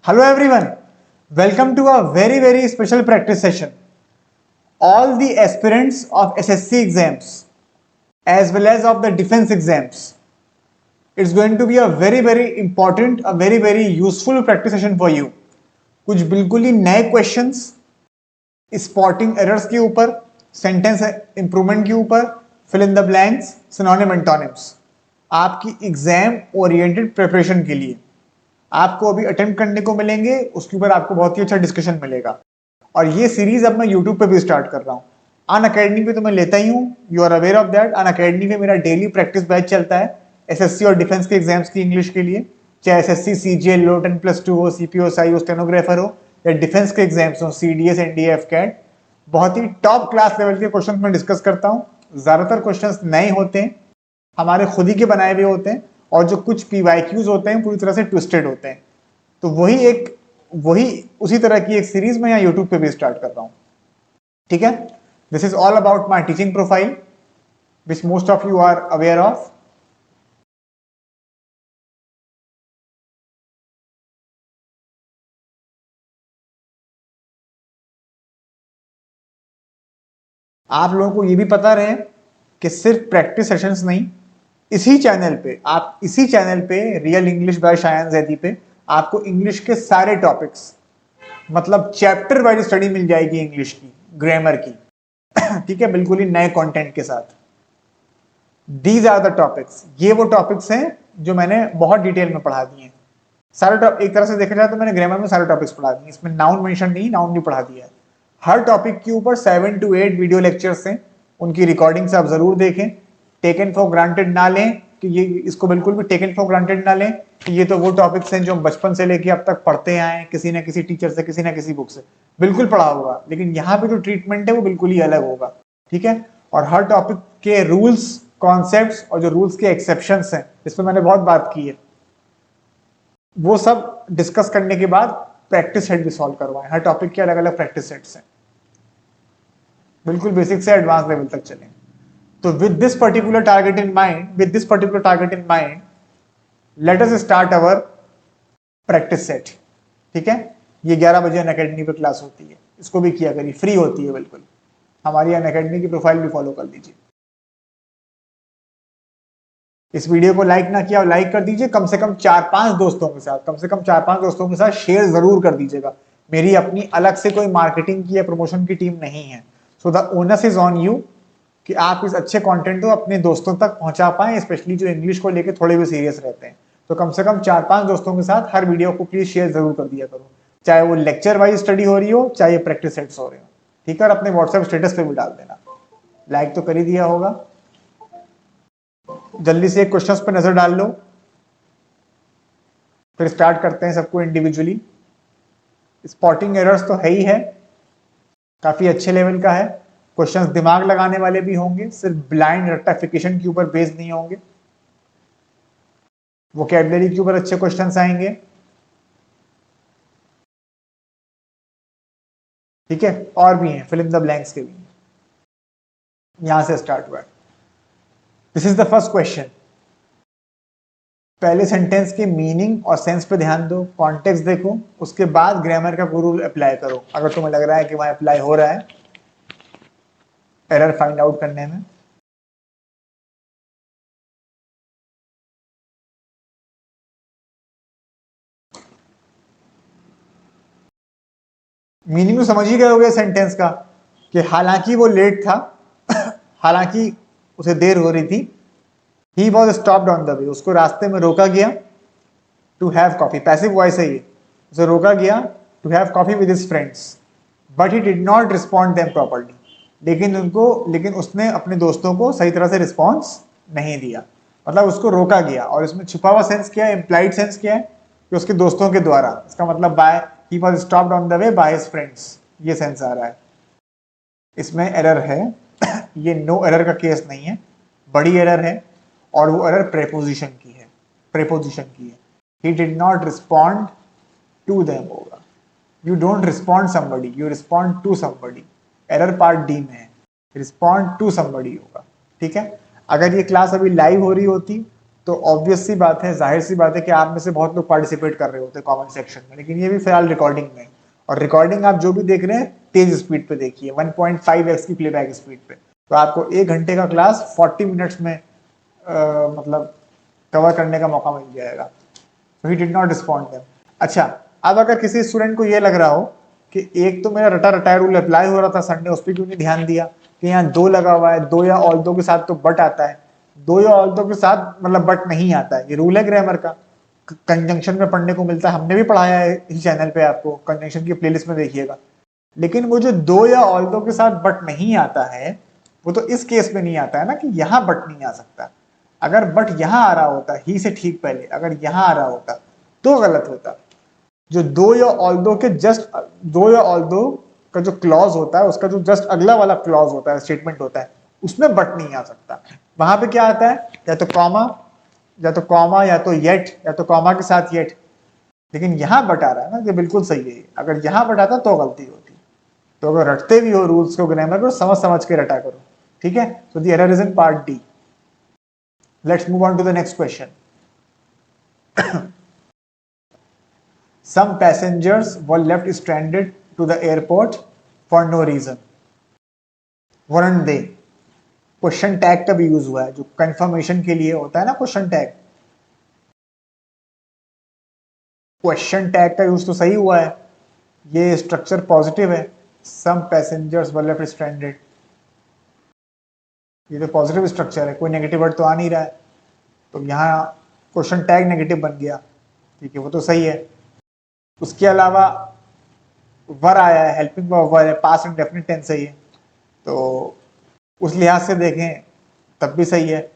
Hello everyone, welcome to a very special practice session. All the aspirants of SSC exams as well as of the defense exams, it's going to be a very important, a very useful practice session for you. कुछ बिल्कुल ही नए questions spotting errors के ऊपर, sentence improvement के ऊपर, fill in the blanks, synonym antonyms, आपकी exam oriented preparation के लिए आपको अभी अटेम्प्ट करने को मिलेंगे। उसके ऊपर आपको बहुत ही अच्छा डिस्कशन मिलेगा। और ये सीरीज अब मैं यूट्यूब पे भी स्टार्ट कर रहा हूँ। अन अकेडमी पे तो मैं लेता ही हूँ, you are aware of that. Unacademy पे मेरा डेली प्रैक्टिस बैच चलता है एसएससी और डिफेंस के एग्जाम्स की इंग्लिश के लिए, चाहे एसएससी सीजीएल लो 10+2 हो, सीपीओएसआई हो, स्टेनोग्राफर हो, या डिफेंस के एग्जाम्स हो, सीडीएस, एनडीए, एफकैट। बहुत ही टॉप क्लास लेवल के क्वेश्चन मैं डिस्कस करता हूँ। ज्यादातर क्वेश्चन नए होते हैं, हमारे खुद ही के बनाए हुए होते हैं, और जो कुछ पीवाईक्यूज होते हैं पूरी तरह से ट्विस्टेड होते हैं। तो वही उसी तरह की एक सीरीज मैं यहाँ यूट्यूब पे भी स्टार्ट कर रहा हूँ। ठीक है, this is all about my teaching profile which most of you are aware of. आप लोगों को ये भी पता रहे कि सिर्फ प्रैक्टिस सेशंस नहीं, इसी चैनल पे Real English by Shayan Zaidi पे आपको इंग्लिश के सारे टॉपिक्स, मतलब चैप्टर वाइज स्टडी मिल जाएगी इंग्लिश की, ग्रामर की। ठीक है, बिल्कुल ही नए कंटेंट के साथ। दीज आर द टॉपिक्स, ये वो टॉपिक्स हैं जो मैंने बहुत डिटेल में पढ़ा दिए हैं। सारे एक तरह से देखा जाए तो मैंने ग्रामर में सारे टॉपिक्स पढ़ा दिए, इसमें नाउन मेंशन नहीं, नाउन भी पढ़ा दिया है। हर टॉपिक के ऊपर 7 to 8 वीडियो लेक्चर्स हैं, उनकी रिकॉर्डिंग से आप जरूर देखें। टेकन फॉर ग्रांटेड ना लें कि ये, इसको बिल्कुल भी टेकन फॉर ग्रांटेड ना लें कि ये तो वो टॉपिक्स हैं जो हम बचपन से लेके अब तक पढ़ते आए हैं, किसी ना किसी टीचर से, किसी ना किसी बुक से बिल्कुल पढ़ा होगा, लेकिन यहाँ पे जो ट्रीटमेंट है वो बिल्कुल ही अलग होगा। ठीक है, और हर टॉपिक के रूल्स, कॉन्सेप्ट्स और जो रूल्स के एक्सेप्शंस हैं, इस पर मैंने बहुत बात की है, वो सब डिस्कस करने के बाद प्रैक्टिस सेट भी सॉल्व करवाएं। हर टॉपिक के अलग अलग प्रैक्टिस सेट्स हैं, बिल्कुल बेसिक से एडवांस लेवल तक चलें। तो with this particular target in mind, let us start our practice set. ठीक है, ये 11 बजे अनअकैडमी पे क्लास होती है, इसको भी किया करिए, फ्री होती है बिल्कुल। हमारी अनअकैडमी की प्रोफाइल भी फॉलो कर लीजिए। इस वीडियो को लाइक ना किया और लाइक कर दीजिए, कम से कम 4-5 दोस्तों के साथ शेयर जरूर कर दीजिएगा। मेरी अपनी अलग से कोई मार्केटिंग की या प्रमोशन की टीम नहीं है। So the onus is on you कि आप इस अच्छे कंटेंट को अपने दोस्तों तक पहुंचा पाएं, स्पेशली जो इंग्लिश को लेकर थोड़े भी सीरियस रहते हैं। तो कम से कम 4-5 दोस्तों के साथ हर वीडियो को प्लीज शेयर जरूर कर दिया करो, चाहे वो लेक्चर वाइज स्टडी हो रही हो, चाहे प्रैक्टिस सेट्स हो रहे हो। ठीक है, और अपने व्हाट्सएप स्टेटस पे भी डाल देना। लाइक तो कर ही दिया होगा। जल्दी से क्वेश्चंस पे नजर डाल लो, फिर स्टार्ट करते हैं सबको इंडिविजुअली। स्पॉटिंग एरर्स तो है ही है, काफी अच्छे लेवल का है। क्वेश्चंस दिमाग लगाने वाले भी होंगे, सिर्फ ब्लाइंड रेक्टिफिकेशन के ऊपर बेस्ड नहीं होंगे। वोकैबुलरी के ऊपर अच्छे क्वेश्चंस आएंगे। ठीक है, और भी हैं, फिल इन द ब्लैंक्स के भी। यहां से स्टार्ट हुआ। This is the first question. पहले सेंटेंस के मीनिंग और सेंस पे ध्यान दो, कॉन्टेक्स्ट देखो, उसके बाद ग्रामर का कोई रूल अप्लाई करो अगर तुम्हें लग रहा है कि वहां अप्लाई हो रहा है एरर फाइंड आउट करने में। मीनिंग तो समझ ही गए होगे सेंटेंस का कि हालांकि वो लेट था, हालांकि उसे देर हो रही थी। He was stopped on the way, उसको रास्ते में रोका गया। To have coffee, passive voice है ये, उसे रोका गया to have coffee with his friends, but he did not respond them properly, लेकिन उसने अपने दोस्तों को सही तरह से रिस्पॉन्स नहीं दिया। मतलब उसको रोका गया, और इसमें छुपा हुआ सेंस क्या है, इम्प्लाइड सेंस क्या है, कि उसके दोस्तों के द्वारा। इसका मतलब by he was stopped on the way by his friends, ये सेंस आ रहा है। इसमें एरर है। ये नो एरर का केस नहीं है, बड़ी एरर है, और वो एरर प्रेपोजिशन की है। He did not respond to them होगा। You don't respond somebody, you respond to somebody. Error part D में है, रिस्पॉन्ड टू समबडी होगा। ठीक है, अगर ये क्लास अभी लाइव हो रही होती तो ऑब्वियस सी बात है, जाहिर सी बात है कि आप में से बहुत लोग पार्टिसिपेट कर रहे होते हैं कमेंट सेक्शन में, लेकिन ये भी फिलहाल रिकॉर्डिंग में। और रिकॉर्डिंग आप जो भी देख रहे हैं तेज स्पीड पे देखिए, 1.5x की प्लेबैक स्पीड पे, तो आपको 1 घंटे का क्लास 40 मिनट्स में मतलब कवर करने का मौका मिल जाएगा। तो ही डिड नॉट रिस्पॉन्ड देम। अच्छा, अब अगर किसी स्टूडेंट को ये लग रहा हो कि एक तो मेरा रटा रटाया रूल अप्लाई हो रहा था सर ने, उस पर क्यों नहीं ध्यान दिया, कि यहाँ दो लगा हुआ है, दो या ऑल दो के साथ तो बट आता है, दो या ऑल दो के साथ मतलब बट नहीं आता है, ये रूल है ग्रामर का, कंजंक्शन में पढ़ने को मिलता है, हमने भी पढ़ाया है इस चैनल पे, आपको कंजंक्शन की प्लेलिस्ट में देखिएगा। लेकिन वो जो दो या ऑल दो के साथ बट नहीं आता है, वो तो इस केस में नहीं आता है ना, कि यहाँ बट नहीं आ सकता। अगर बट यहाँ आ रहा होता ही से ठीक पहले, अगर यहाँ आ रहा होता तो गलत होता। जो दो या ऑल दो के जस्ट, दो या ऑल दो का जो क्लॉज होता है, उसका जो जस्ट अगला वाला क्लॉज होता है, स्टेटमेंट होता है, उसमें बट नहीं आ सकता। वहां पे क्या आता है, या तो कॉमा, या तो कॉमा, या तो येट, या तो कॉमा के साथ येट। लेकिन यहाँ बट आ रहा है ना, ये बिल्कुल सही है। अगर यहाँ बट आता तो गलती होती। तो अगर रटते भी हो रूल्स को, ग्रामर को, समझ समझ के रटा करो, ठीक है। तो the error is in part D. Let's move on to the next question. Some passengers were left stranded to the airport for no reason. Weren't they? Question tag का भी यूज हुआ है, जो कंफर्मेशन के लिए होता है ना क्वेश्चन टैग। क्वेश्चन टैग का यूज तो सही हुआ है, ये स्ट्रक्चर पॉजिटिव है। सम पैसेंजर्स वर लेफ्ट स्ट्रैंडेड, ये तो पॉजिटिव स्ट्रक्चर है, कोई नेगेटिव वर्ड तो आ नहीं रहा है, तो यहाँ क्वेश्चन टैग नेगेटिव बन गया, ठीक है, वो तो सही है। उसके अलावा वर आया है, हेल्पिंग वर है, पास्ट इंडेफिनिट टेंस है ये, तो उस लिहाज से देखें तब भी सही है,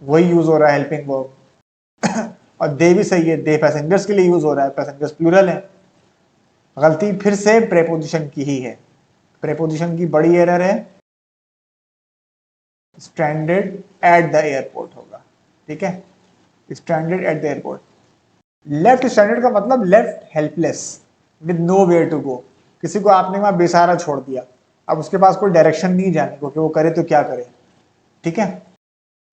वही यूज हो रहा है हेल्पिंग वर्ब। और दे भी सही है, दे पैसेंजर्स के लिए यूज हो रहा है, पैसेंजर्स प्लूरल है। गलती फिर से प्रेपोजिशन की ही है, प्रेपोजिशन की बड़ी एरर है, स्ट्रैंडेड एट द एयरपोर्ट होगा, ठीक है, stranded at the airport. Left stranded का मतलब left helpless with nowhere to go, किसी को आपने वहां बेसहारा छोड़ दिया, अब उसके पास कोई डायरेक्शन नहीं जाने को कि वो करे तो क्या करे, ठीक है।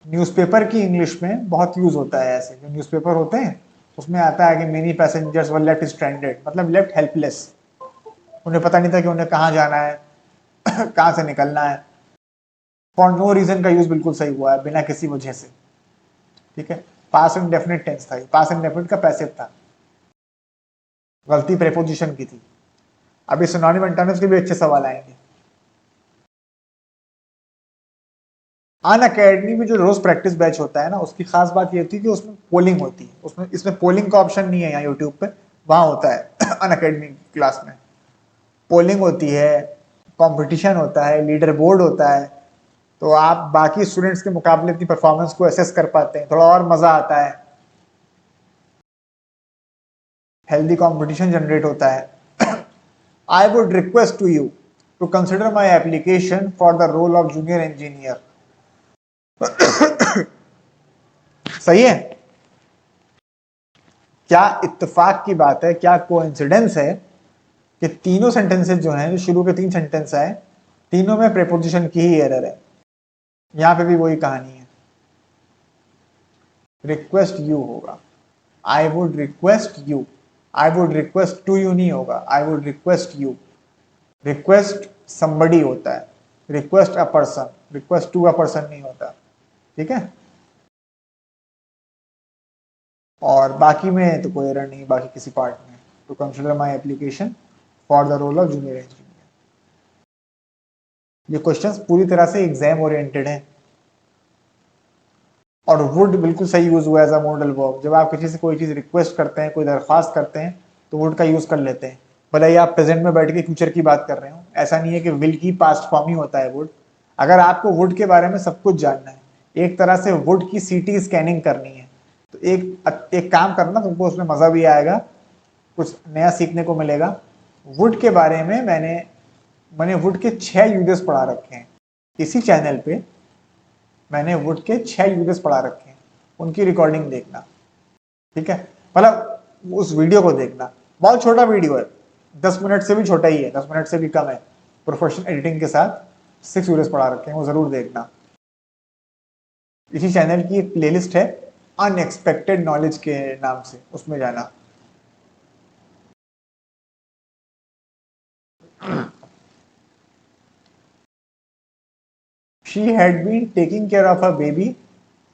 न्यूज़पेपर की इंग्लिश में बहुत यूज होता है ऐसे, जो न्यूज़पेपर होते हैं उसमें आता है कि many passengers were left stranded, मतलब लेफ्ट हेल्पलेस, उन्हें पता नहीं था कि उन्हें कहाँ जाना है, कहाँ से निकलना है। फॉर नो रीजन का यूज बिल्कुल सही हुआ है, बिना किसी वजह से, ठीक है। पास्ट इंडेफिनिट टेंस था, पास्ट इंडेफिनिट का पैसिव था, गलती प्रेपोजिशन की थी। अभी सिनोनिम एंटोनिम्स के भी अच्छे सवाल आएंगे। अन अकेडमी में जो रोज प्रैक्टिस बैच होता है ना, उसकी खास बात ये होती है कि उसमें पोलिंग होती है, उसमें इसमें पोलिंग का ऑप्शन नहीं है यहाँ यूट्यूब पे, वहाँ होता है। अन अकेडमी क्लास में पोलिंग होती है, कंपटीशन होता है, लीडर बोर्ड होता है, तो आप बाकी स्टूडेंट्स के मुकाबले अपनी परफॉर्मेंस को असेस कर पाते हैं, थोड़ा और मजा आता है, हेल्दी कंपटीशन जनरेट होता है। I would request to you to consider my application for the role of junior engineer. सही है। क्या इत्तेफाक की बात है, क्या कोइंसिडेंस है कि तीनों सेंटेंसेस जो हैं, जो शुरू के 3 सेंटेंस है, तीनों में प्रेपोजिशन की ही एरर है। यहां पे भी वही कहानी है, रिक्वेस्ट यू होगा, I would request you, I would request to you नहीं होगा, I would request you. Request somebody होता है, request a person, request to a person नहीं होता, ठीक है। और बाकी में तो कोई एरर नहीं, बाकी किसी पार्ट में। To consider my application for the role of junior engineer. ये क्वेश्चंस पूरी तरह से एग्जाम ओरिएंटेड हैं। और वुड बिल्कुल सही यूज हुआ एज अ मॉडल वर्ब। जब आप किसी से कोई चीज रिक्वेस्ट करते हैं, कोई दरख्वास्त करते हैं, तो वुड का यूज कर लेते हैं, भले ही आप प्रेजेंट में बैठ के फ्यूचर की बात कर रहे हो। ऐसा नहीं है कि विल की पास्ट फॉर्म ही होता है वुड। अगर आपको वुड के बारे में सब कुछ जानना है, एक तरह से वुड की सीटी स्कैनिंग करनी है, तो एक काम करना, तुमको उसमें मजा भी आएगा, कुछ नया सीखने को मिलेगा। वुड के बारे में मैंने वुड के 6 यूजेस पढ़ा रखे हैं इसी चैनल पे। मैंने वुड के 6 यूजेस पढ़ा रखे हैं, उनकी रिकॉर्डिंग देखना, ठीक है। मतलब उस वीडियो को देखना, बहुत छोटा वीडियो है, 10 मिनट से भी छोटा ही है, 10 मिनट से भी कम है। प्रोफेशनल एडिटिंग के साथ 6 यूजेस पढ़ा रखे हैं, वो जरूर देखना। इसी चैनल की एक प्लेलिस्ट है अनएक्सपेक्टेड नॉलेज के नाम से, उसमें जाना। She had been taking care of her baby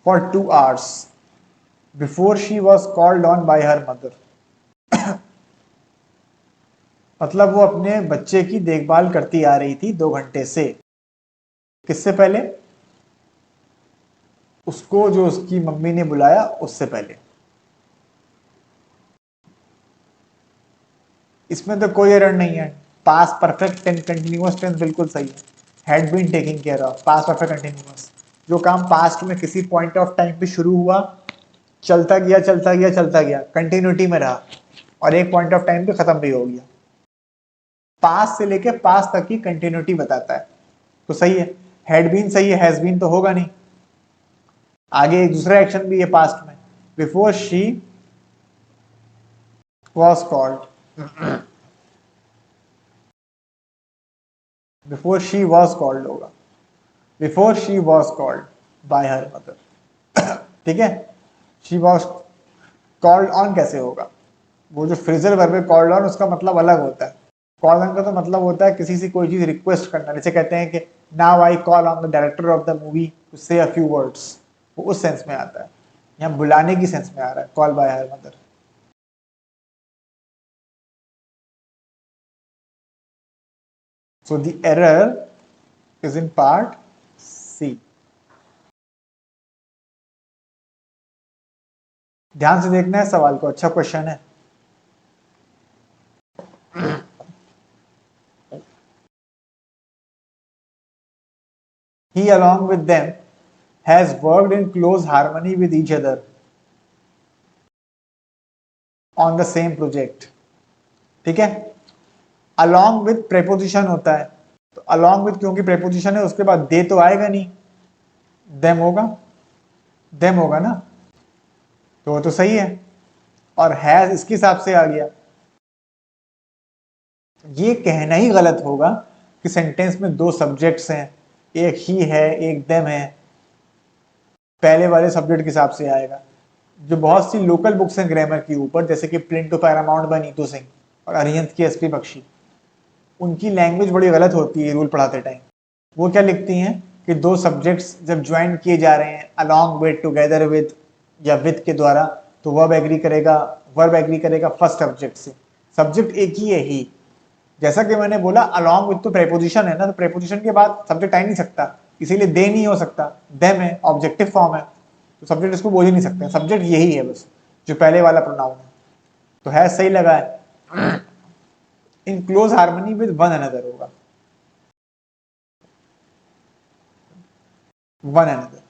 for 2 hours before she was called on by her mother. मतलब वो अपने बच्चे की देखभाल करती आ रही थी 2 घंटे से। किससे पहले? उसको जो उसकी मम्मी ने बुलाया उससे पहले। इसमें तो कोई एरर नहीं है, past perfect and continuous tense बिल्कुल सही है। Had been taking care of, past perfect continuous. जो काम पास्ट में किसी पॉइंट ऑफ टाइम पे शुरू हुआ, चलता गया चलता गया चलता गया, कंटिन्यूटी में रहा और एक पॉइंट ऑफ टाइम पे खत्म भी हो गया, पास से लेके पास तक की कंटिन्यूटी बताता है, तो सही है। हैड बीन सही है, हैज बीन तो होगा नहीं। आगे एक दूसरा एक्शन भी है पास्ट में, before she was called, before she was called होगा, before she was called by her mother. ठीक है, शी वॉज कॉल्ड ऑन कैसे होगा? वो जो फ्रेजल वर्ब है कॉल्ड ऑन, उसका मतलब अलग होता है। कॉल ऑन का तो मतलब होता है किसी से कोई चीज रिक्वेस्ट करना, जैसे कहते हैं कि now I call on the director of the movie two से अ फ्यू वर्ड्स, वो उस सेंस में आता है। यहाँ बुलाने की सेंस में आ रहा है, call by her mother. So the error is in part C. ध्यान से देखना है सवाल को, अच्छा क्वेश्चन है। He along with them has worked in close harmony with each other on the same project. ठीक है, along with preposition होता है, तो along with क्योंकि preposition है उसके बाद दे तो आएगा नहीं, them होगा ना, तो वो तो सही है। और has इसके हिसाब से आ गया। ये कहना ही गलत होगा कि सेंटेंस में 2 सब्जेक्ट्स हैं, एक ही है एक them है, पहले वाले सब्जेक्ट के हिसाब से आएगा। जो बहुत सी लोकल बुक्स हैं ग्रामर के ऊपर, जैसे कि Plinth to Paramount by Neetu Singh और अरिहंत की एसपी बख्शी, उनकी लैंग्वेज बड़ी गलत होती है रूल पढ़ाते टाइम। वो क्या लिखती हैं कि 2 सब्जेक्ट्स जब ज्वाइन किए जा रहे हैं अलॉन्ग विद, टुगेदर विद या विद के द्वारा, तो वर्ब एग्री करेगा फर्स्ट सब्जेक्ट से। सब्जेक्ट एक ही है ही, जैसा कि मैंने बोला अलॉन्ग विद तो प्रेपोजिशन है ना, तो प्रेपोजिशन के बाद सब्जेक्ट आ ही नहीं सकता, इसीलिए दे नहीं हो सकता, देम है, ऑब्जेक्टिव फॉर्म है, तो सब्जेक्ट इसको बोल ही नहीं सकते। सब्जेक्ट यही है बस, जो पहले वाला प्रोनाउन है, तो है सही लगा है। In close harmony with one another होगा, वन अनदर।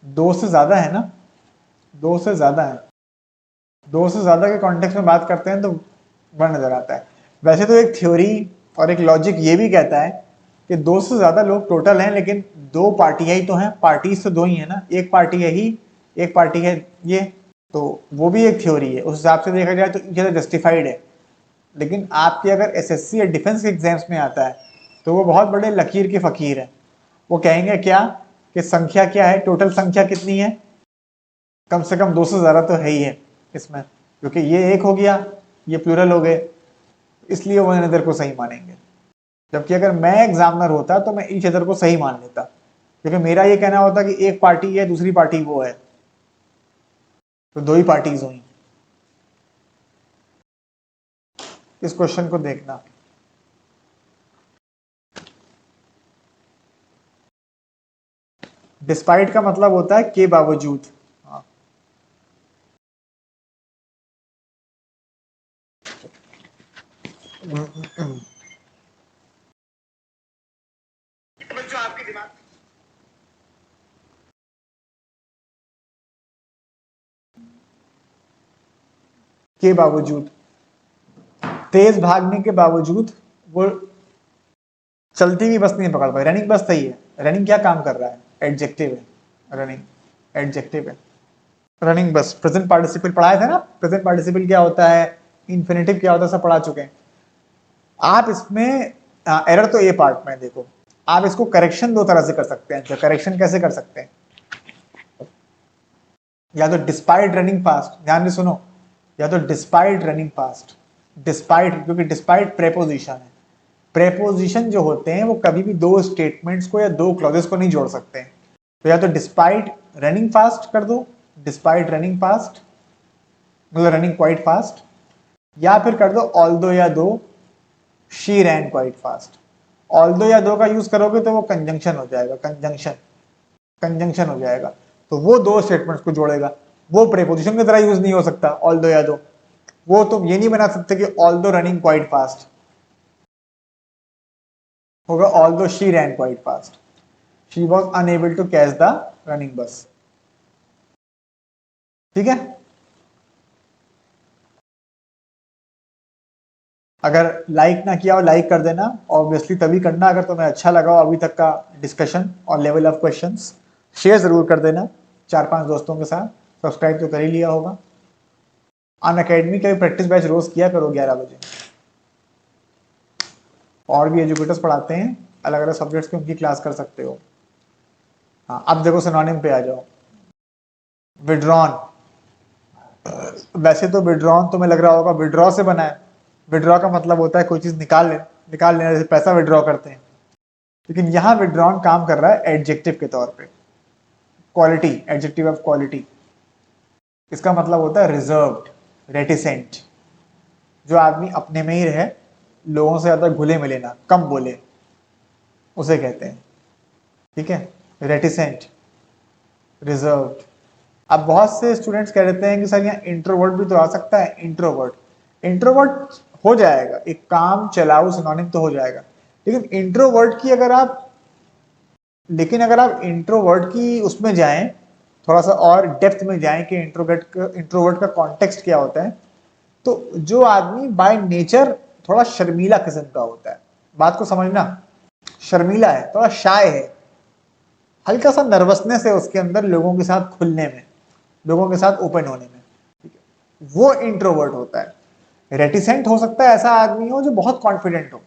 2 से ज्यादा है ना, 2 से ज्यादा है, 2 से ज्यादा के कॉन्टेक्स्ट में बात करते हैं तो वन नजर आता है। वैसे तो एक थ्योरी और एक लॉजिक ये भी कहता है कि 2 से ज्यादा लोग टोटल हैं, लेकिन 2 पार्टियां ही तो हैं, पार्टीज तो 2 ही है ना, एक पार्टी है ही, एक पार्टी है ये, तो वो भी एक थ्योरी है। उस हिसाब से देखा जाए तो ये जस्टिफाइड है। लेकिन आपके अगर एसएससी या डिफेंस के एग्जाम्स में आता है तो वो बहुत बड़े लकीर के फकीर है। वो कहेंगे क्या कि संख्या क्या है, टोटल संख्या कितनी है, कम से कम 2 से ज्यादा तो है ही है इसमें, क्योंकि ये एक हो गया, ये प्लूरल हो गए, इसलिए वो इन अदर को सही मानेंगे। जबकि अगर मैं एग्जामिनर होता तो मैं ईच अदर को सही मान लेता, क्योंकि मेरा ये कहना होता कि एक पार्टी है दूसरी पार्टी वो है, तो 2 ही पार्टीज हुई। इस क्वेश्चन को देखना, डिस्पाइट का मतलब होता है के बावजूद। हाँ। आपके दिमाग के बावजूद, तेज भागने के बावजूद वो चलती हुई बस नहीं पकड़ पाई। रनिंग बस सही है, रनिंग क्या काम कर रहा है, एडजेक्टिव है, रनिंग एडजेक्टिव है। रनिंग बस प्रेजेंट पार्टिसिपल पढ़ाया था ना, प्रेजेंट पार्टिसिपल क्या होता है, इन्फिनेटिव क्या होता है, सब पढ़ा चुके हैं आप। इसमें एरर तो ए पार्ट में देखो, आप इसको करेक्शन 2 तरह से कर सकते हैं। करेक्शन कैसे कर सकते हैं, या तो डिस्पाइट रनिंग फास्ट, ध्यान से सुनो, या तो डिस्पाइट रनिंग फास्ट, डिस्पाइट, क्योंकि डिस्पाइट प्रेपोजिशन है। प्रेपोजिशन जो होते हैं वो कभी भी दो स्टेटमेंट्स को या दो क्लॉजेस को नहीं जोड़ सकते हैं। तो या तो डिस्पाइट रनिंग फास्ट कर दो, डिस्पाइट रनिंग फास्ट मतलब रनिंग क्वाइट फास्ट, या फिर कर दो ऑल्दो या दो she ran quite fast. Although या दो का यूज करोगे तो वो कंजंक्शन हो जाएगा, कंजंक्शन, कंजंक्शन हो जाएगा, तो वो दो स्टेटमेंट्स को जोड़ेगा। वो प्रेपोजिशन की तरह यूज नहीं हो सकता ऑल्दो या दो। वो तुम ये नहीं बना सकते कि ऑल्दो रनिंग क्वाइट फास्ट, होगा although she ran quite fast, she was unable to catch the running bus. ठीक है, अगर लाइक ना किया हो लाइक कर देना, ऑब्वियसली तभी करना अगर तुम्हें अच्छा लगा हो अभी तक का डिस्कशन और लेवल ऑफ क्वेश्चंस। शेयर जरूर कर देना 4-5 दोस्तों के साथ, सब्सक्राइब तो कर ही लिया होगा। अन अकेडमी का भी प्रैक्टिस बैच रोज किया करो 11 बजे, और भी एजुकेटर्स पढ़ाते हैं अलग अलग सब्जेक्ट्स की, उनकी क्लास कर सकते हो। हाँ, अब देखो सिनोनिम पे आ जाओ। विड्रॉन, वैसे तो विड्रॉन तुम्हें लग रहा होगा विड्रॉ से बना है, विड्रॉ का मतलब होता है कोई चीज निकाल लेना, जैसे पैसा विड्रॉ करते हैं। लेकिन यहाँ विड्रॉन काम कर रहा है एडजेक्टिव के तौर पे, क्वालिटी, एडजेक्टिव ऑफ क्वालिटी। इसका मतलब होता है रिजर्व्ड, रेटिसेंट, जो आदमी अपने में ही रहे, लोगों से ज्यादा घुले मिले ना, कम बोले, उसे कहते हैं। ठीक है, रेटिसेंट, रिजर्व्ड। अब बहुत से स्टूडेंट्स कह देते हैं कि सर यहाँ इंट्रोवर्ट भी तो आ सकता है, इंट्रोवर्ट, इंट्रोवर्ट हो जाएगा, एक काम चलाऊ सिनोनिम तो हो जाएगा। लेकिन इंट्रोवर्ट की अगर आप लेकिन अगर आप इंट्रोवर्ट की उसमें जाएं, थोड़ा सा और डेप्थ में जाएं कि इंट्रोवर्ट का कॉन्टेक्स्ट क्या होता है, तो जो आदमी बाय नेचर थोड़ा शर्मीला किस्म का होता है, बात को समझना, शर्मीला है, थोड़ा शाय है, हल्का सा नर्वसनेस है उसके अंदर लोगों के साथ खुलने में, लोगों के साथ ओपन होने में, वो इंट्रोवर्ट होता है। रेटिसेंट हो सकता है ऐसा आदमी हो जो बहुत कॉन्फिडेंट हो,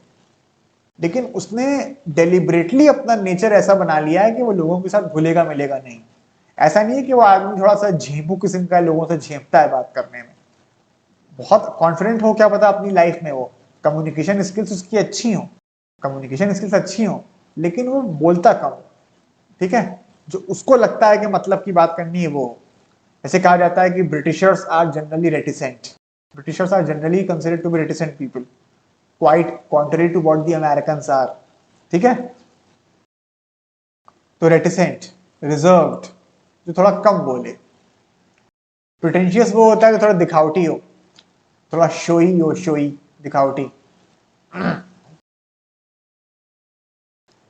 लेकिन उसने डेलिबरेटली अपना नेचर ऐसा बना लिया है कि वो लोगों के साथ घुलेगा मिलेगा नहीं। ऐसा नहीं है कि वो आदमी थोड़ा सा झेंपू किस्म का है, लोगों से झेपता है बात करने में, बहुत कॉन्फिडेंट हो, क्या पता अपनी लाइफ में वो कम्युनिकेशन स्किल्स उसकी अच्छी हो, कम्युनिकेशन स्किल्स अच्छी हो, लेकिन वो बोलता कम हो। ठीक है, जो उसको लगता है कि मतलब की बात करनी है वो। ऐसे कहा जाता है कि Britishers are generally reticent, Britishers are generally considered to be reticent people, quite contrary to what the Americans are. ठीक है, तो रेटिसेंट, रिजर्व्ड, जो थोड़ा कम बोले। प्रिटेंशियस वो होता है जो थोड़ा दिखावटी हो, थोड़ा शोई हो, शोई, दिखावटी।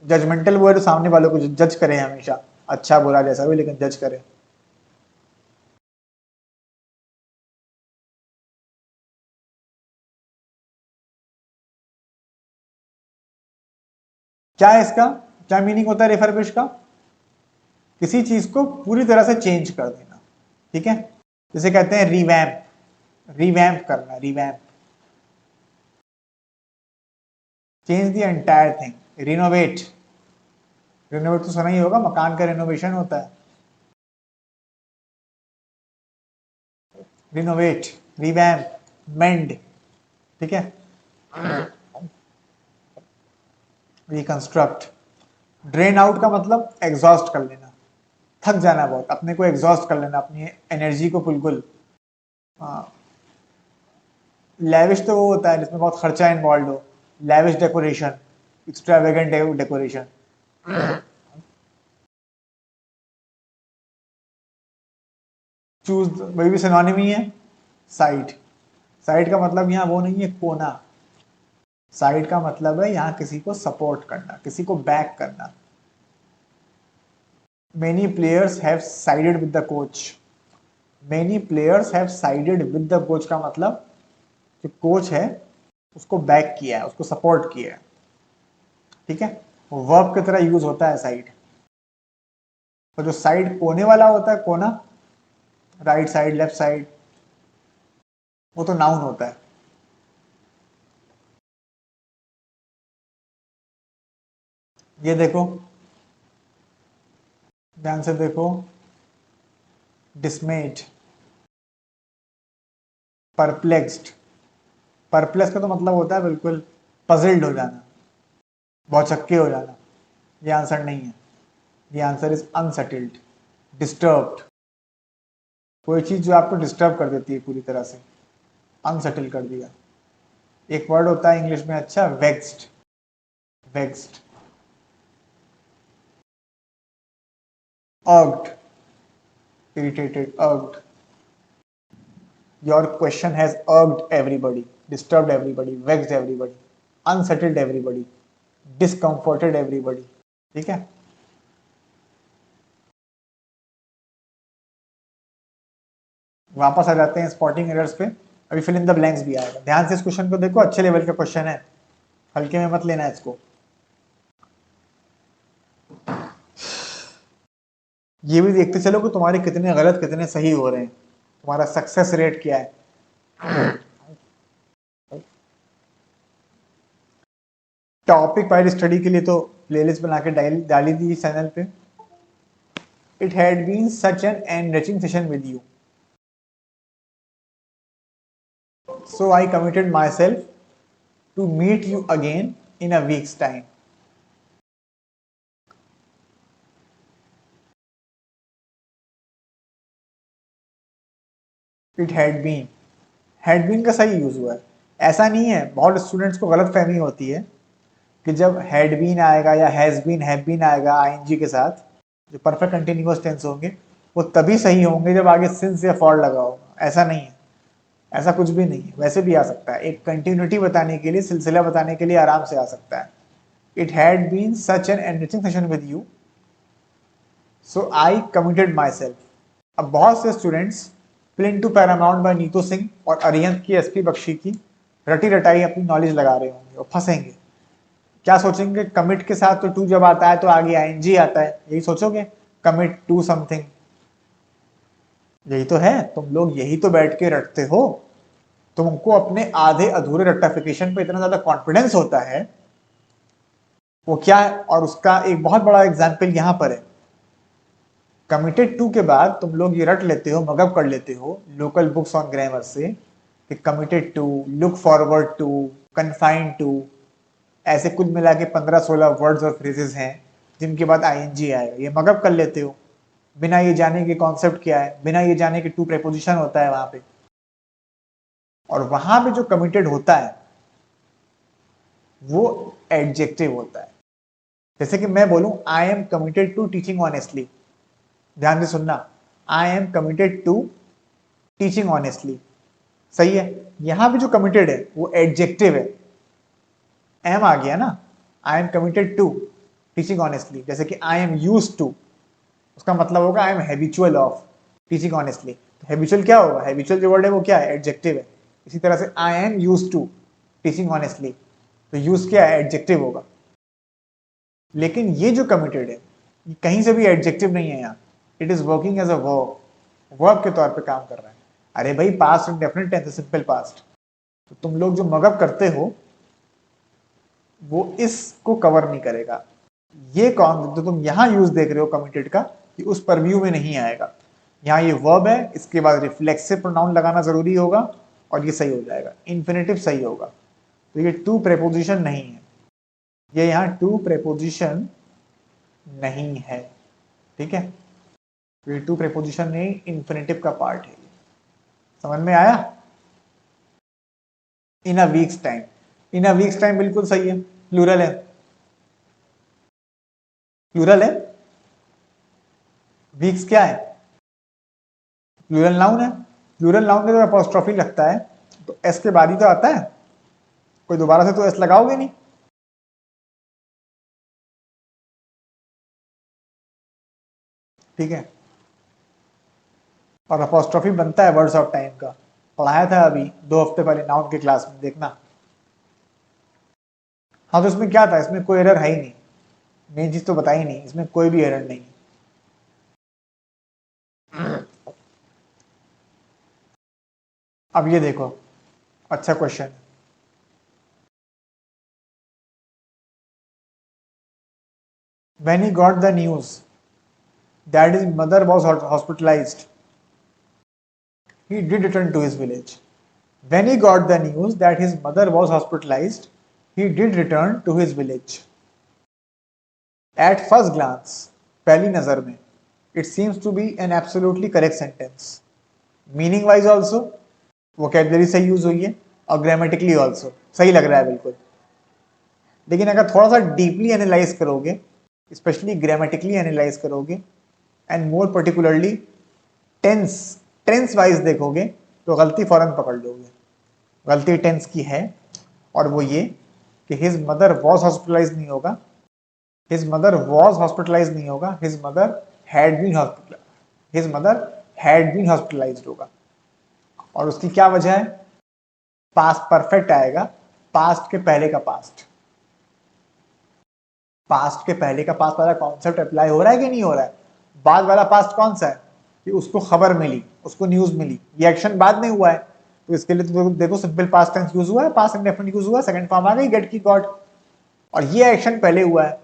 जजमेंटल वो है जो सामने वालों को जज करे हमेशा, अच्छा बुरा जैसा भी, लेकिन जज करे। क्या है इसका, क्या मीनिंग होता है रिफर्बिश का? किसी चीज को पूरी तरह से चेंज कर देना। ठीक है, जिसे कहते हैं रिवैम्प, रिवैम्प करना, revamp, change the entire thing, renovate, renovate तो सुना ही होगा, मकान का रिनोवेशन होता है, रिनोवेट, रिवैम्प, मेंड। ठीक है, रिकंस्ट्रक्ट। ड्रेन आउट का मतलब एग्जॉस्ट कर लेना, थक जाना, बहुत अपने को एग्जॉस्ट कर लेना, अपनी एनर्जी को बिल्कुल। लैविश तो वो होता है जिसमें बहुत खर्चा इन्वॉल्व हो, lavish decoration, extravagant decoration. Choose वही भी सिनोनिम ही है। साइड, साइड का मतलब यहाँ वो नहीं है कोना, साइड का मतलब है यहाँ किसी को सपोर्ट करना, किसी को बैक करना। Many players have sided with the coach, many players have sided with the coach का मतलब जो कोच है उसको बैक किया है, उसको सपोर्ट किया है। ठीक है, वर्ब की तरह यूज होता है साइड। तो जो साइड कोने वाला होता है, कोना, राइट साइड, लेफ्ट साइड, वो तो नाउन होता है। ये देखो, ध्यान से देखो, डिसमेड, परप्लेक्स्ड। परप्लेक्स का तो मतलब होता है बिल्कुल पजल्ड हो जाना, भौचक्के हो जाना। ये आंसर नहीं है, ये आंसर इज अनसेटल्ड, डिस्टर्ब्ड। कोई चीज जो आपको डिस्टर्ब कर देती है पूरी तरह से, अनसेटल कर दिया। एक वर्ड होता है इंग्लिश में अच्छा, vexed, vexed. Irked, irritated, irked. Your question has irked everybody, disturbed everybody, vexed everybody, unsettled everybody, discomforted everybody. ठीक है, वापस आ जाते हैं स्पॉटिंग एरर्स पे। अभी फिल इन द ब्लैंक्स भी आएगा, ध्यान से इस क्वेश्चन को देखो, अच्छे लेवल का क्वेश्चन है, हल्के में मत लेना इसको। ये भी देखते चलो कि तुम्हारे कितने गलत कितने सही हो रहे हैं, तुम्हारा सक्सेस रेट क्या है। टॉपिक वाइज स्टडी के लिए तो प्लेलिस्ट बना के डाली दी चैनल पे। It had been such an enriching session with you, so I committed myself to meet you again in a week's time. It had been का सही यूज हुआ है। ऐसा नहीं है, बहुत स्टूडेंट्स को गलत फहमी होती है कि जब हैड बीन आएगा या हैज बीन, हैव बीन आएगा आईएनजी के साथ, जो परफेक्ट कंटिन्यूअस टेंस होंगे वो तभी सही होंगे जब आगे सिंस या फॉर लगा होगा। ऐसा नहीं है, ऐसा कुछ भी नहीं है। वैसे भी आ सकता है, एक कंटिन्यूटी बताने के लिए, सिलसिला बताने के लिए आराम से आ सकता है। It had been such an enriching session with you, so I committed myself. अब बहुत से स्टूडेंट्स प्लिन to Paramount by Neetu Singh और अरिहंत की एसपी बख्शी की रटी रटाई अपनी नॉलेज लगा रहे होंगे और फंसेंगे। क्या सोचेंगे, कमिट के साथ तो टू जब आता है तो आगे आईएनजी आता है, यही सोचोगे, कमिट टू समथिंग। यही तो है, तुम लोग यही तो बैठ के रटते हो। तुमको अपने आधे अधूरे रट्टाफिकेशन पे इतना ज्यादा कॉन्फिडेंस होता है, वो क्या है, और उसका एक बहुत बड़ा एग्जाम्पल यहां पर है। कमिटेड टू के बाद तुम लोग ये रट लेते हो, मगअप कर लेते हो लोकल बुक्स ऑन ग्रामर से कि committed to, look forward to, confined to, ऐसे कुल मिला के 15-16 वर्ड्स और फ्रेजेस हैं जिनके बाद आईएनजी आएगा। ये मगअप कर लेते हो बिना ये जाने के कॉन्सेप्ट क्या है, बिना ये जाने कि टू प्रेपोजिशन होता है वहां पे। और वहां पे जो कमिटेड होता है वो एडजेक्टिव होता है। जैसे कि मैं बोलूं I am committed to teaching honestly, ध्यान से सुनना, I am committed to teaching honestly, सही है। यहां पे जो कमिटेड है वो एडजेक्टिव है, एम आ गया ना। I am committed to teaching honestly, जैसे कि आई एम यूज्ड टू, उसका मतलब होगा I am habitual of teaching honestly. तो हैबिचुअल क्या होगा, हैबिचुअल जो वर्ड है वो क्या है, एडजेक्टिव है। इसी तरह से I am used to teaching honestly, तो यूज क्या है, एडजेक्टिव होगा। लेकिन ये जो कमिटेड है कहीं से भी एडजेक्टिव नहीं है यहाँ, it is working as a verb, verb के तौर पे काम कर रहा है। अरे भाई past indefinite tense, simple past. तो तुम लोग जो मगअप करते हो वो इसको कवर नहीं करेगा। ये कौन जो तुम यहाँ यूज देख रहे हो कमिटेड का, कि उस परव्यू में नहीं आएगा। यहाँ ये वर्ब है, इसके बाद रिफ्लेक्सिव प्रोनाउन लगाना जरूरी होगा और ये सही हो जाएगा, इन्फिनेटिव सही होगा। तो ये टू प्रेपोजिशन नहीं है, ये यहाँ टू प्रेपोजिशन नहीं है, ठीक है। तो ये टू प्रेपोजिशन नहीं, इन्फिनेटिव का पार्ट है। समझ में आया। इन a week's time, in a week's time बिल्कुल सही है, प्लूरल है, प्लूरल है। वीक्स क्या है, प्लूरल नाउन है। प्लूरल नाउन में जब अपोस्ट्रोफी लगता है तो एस के बाद ही तो आता है, कोई दोबारा से तो एस लगाओगे नहीं। ठीक है, और अपोस्ट्रोफी बनता है वर्ड्स ऑफ टाइम का, पढ़ाया था अभी 2 हफ्ते पहले नाउन के क्लास में, देखना। हाँ तो इसमें क्या था, इसमें कोई एरर है ही नहीं, मेन चीज तो बताई नहीं, इसमें कोई भी एरर नहीं। अब ये देखो, अच्छा question. When he got the news that his mother was hospitalized, he did return to his village. When he got the news that his mother was hospitalized, he did return to his village. At first glance, पहली नजर में, it seems to be an absolutely correct sentence. Meaning wise also, vocabulary सही use हुई है और grammatically also सही लग रहा है बिल्कुल. लेकिन अगर थोड़ा सा डीपली एनालाइज करोगे, स्पेशली ग्रामेटिकली एनालाइज करोगे and more particularly tense wise देखोगे तो गलती फौरन पकड़ लोगे. गलती टेंस की है और वो ये कि हिज मदर वॉज हॉस्पिटलाइज नहीं होगा, हिज मदर वॉज हॉस्पिटलाइज नहीं होगा, his mother had been hospitalised होगा. और उसकी क्या वजह है? पास्ट परफेक्ट आएगा, पास्ट के पहले का पास्ट. पास्ट के पहले का पास्ट वाला कॉन्सेप्ट अप्लाई हो रहा है कि नहीं हो रहा है? बाद वाला पास्ट कौन सा है? कि उसको खबर मिली, उसको न्यूज मिली, ये एक्शन बाद में हुआ है. तो इसके लिए तो देखो सिंपल पास्ट टेंस यूज हुआ है, पास्ट इंडेफिनिट यूज हुआ है, सेकंड फॉर्म आ गई गेट की गॉट. और ये एक्शन पहले हुआ है.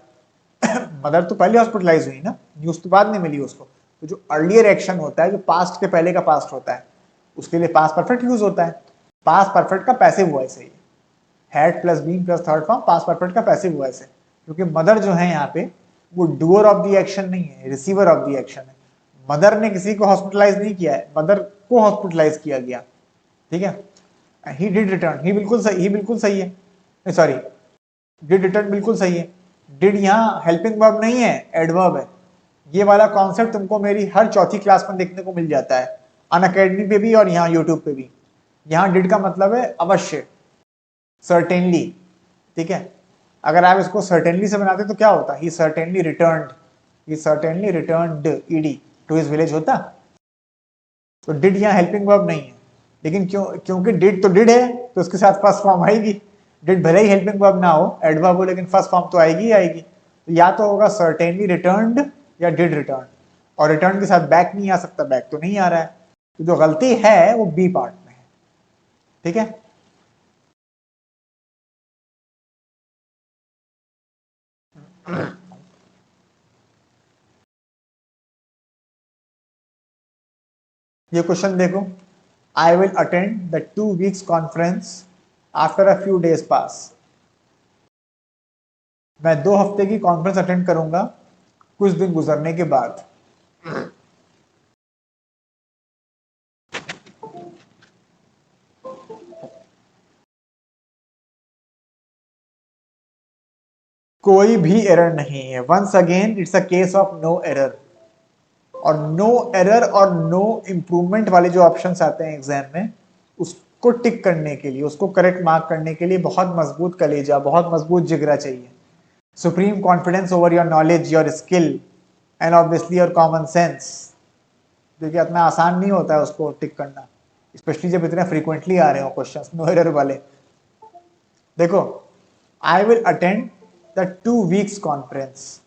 मदर तो पहले हॉस्पिटलाइज हुई ना, न्यूज तो बाद में मिली उसको. तो जो अर्लियर एक्शन होता है, जो पास्ट के पहले का पास्ट होता है, उसके लिए पास्ट परफेक्ट यूज होता है. पास्ट परफेक्ट का पैसिव वॉइस है ये. Had plus been plus third form past perfect का पैसिव वॉइस है. क्योंकि मदर जो है यहाँ पे वो डूअर ऑफ द एक्शन नहीं है, रिसीवर ऑफ द एक्शन है. मदर ने किसी को हॉस्पिटलाइज नहीं किया है, मदर को हॉस्पिटलाइज किया गया. ठीक है. ही डिड रिटर्न, ही बिल्कुल सही है. सॉरी, डिड रिटर्न बिल्कुल सही है. डिड यहाँ हेल्पिंग वर्ब नहीं है, एडवर्ब है. ये वाला कॉन्सेप्ट तुमको मेरी हर चौथी क्लास में देखने को मिल जाता है, अनअकैडमी पे भी और यहाँ यूट्यूब पे भी. यहाँ डिड का मतलब है अवश्य, सर्टेनली. ठीक है. अगर आप इसको सर्टेनली से बनाते तो क्या होता? He certainly returned ed to his village होता. तो डिड यहाँ हेल्पिंग वर्ब नहीं है, लेकिन क्योंकि डिड तो डिड है तो उसके साथ फर्स्ट फॉर्म आएगी. डिड भले ही हेल्पिंग वर्ब ना हो, एडवर्ब हो, लेकिन फर्स्ट फॉर्म तो आएगी ही आएगी. तो या तो होगा सर्टेनली रिटर्न्ड या डिड रिटर्न. और रिटर्न के साथ बैक नहीं आ सकता, बैक तो नहीं आ रहा है. तो जो गलती है वो बी पार्ट में है. ठीक है. ये क्वेश्चन देखो. I will attend the 2 weeks conference after a few days pass. मैं 2 हफ्ते की कॉन्फ्रेंस अटेंड करूंगा कुछ दिन गुजरने के बाद. कोई भी एरर नहीं है. Once again it's a case of no error. और नो एरर और नो इंप्रूवमेंट वाले जो ऑप्शंस आते हैं एग्जाम में, उसको टिक करने के लिए, उसको करेक्ट मार्क करने के लिए बहुत मजबूत कलेजा, बहुत मजबूत जिगरा चाहिए. Supreme confidence over your knowledge, your skill and obviously your common sense. देखिए इतना आसान नहीं होता है उसको टिक करना, स्पेशली जब इतने फ्रीक्वेंटली आ रहे हो क्वेश्चंस नो एरर वाले. देखो, I will attend the 2 weeks conference,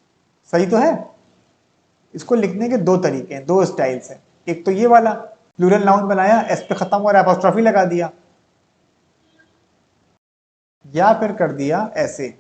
सही तो है. इसको लिखने के 2 तरीके हैं, 2 स्टाइल्स हैं. एक तो ये वाला, प्लूरल नाउन बनाया, एस पे खत्म हो रहा है, एपोस्ट्रोफी लगा दिया, या फिर कर दिया ऐसे.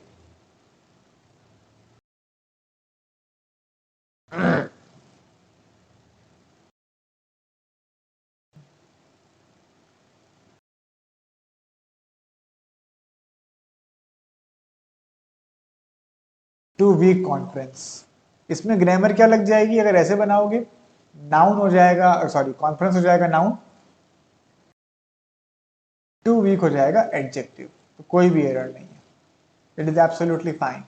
Two week conference. इसमें ग्रामर क्या लग जाएगी अगर ऐसे बनाओगे? नाउन हो जाएगा, सॉरी कॉन्फ्रेंस हो जाएगा नाउन, 2 week हो जाएगा एडजेक्टिव. तो कोई भी एरर नहीं है, इट इज एब्सोल्युटली फाइन.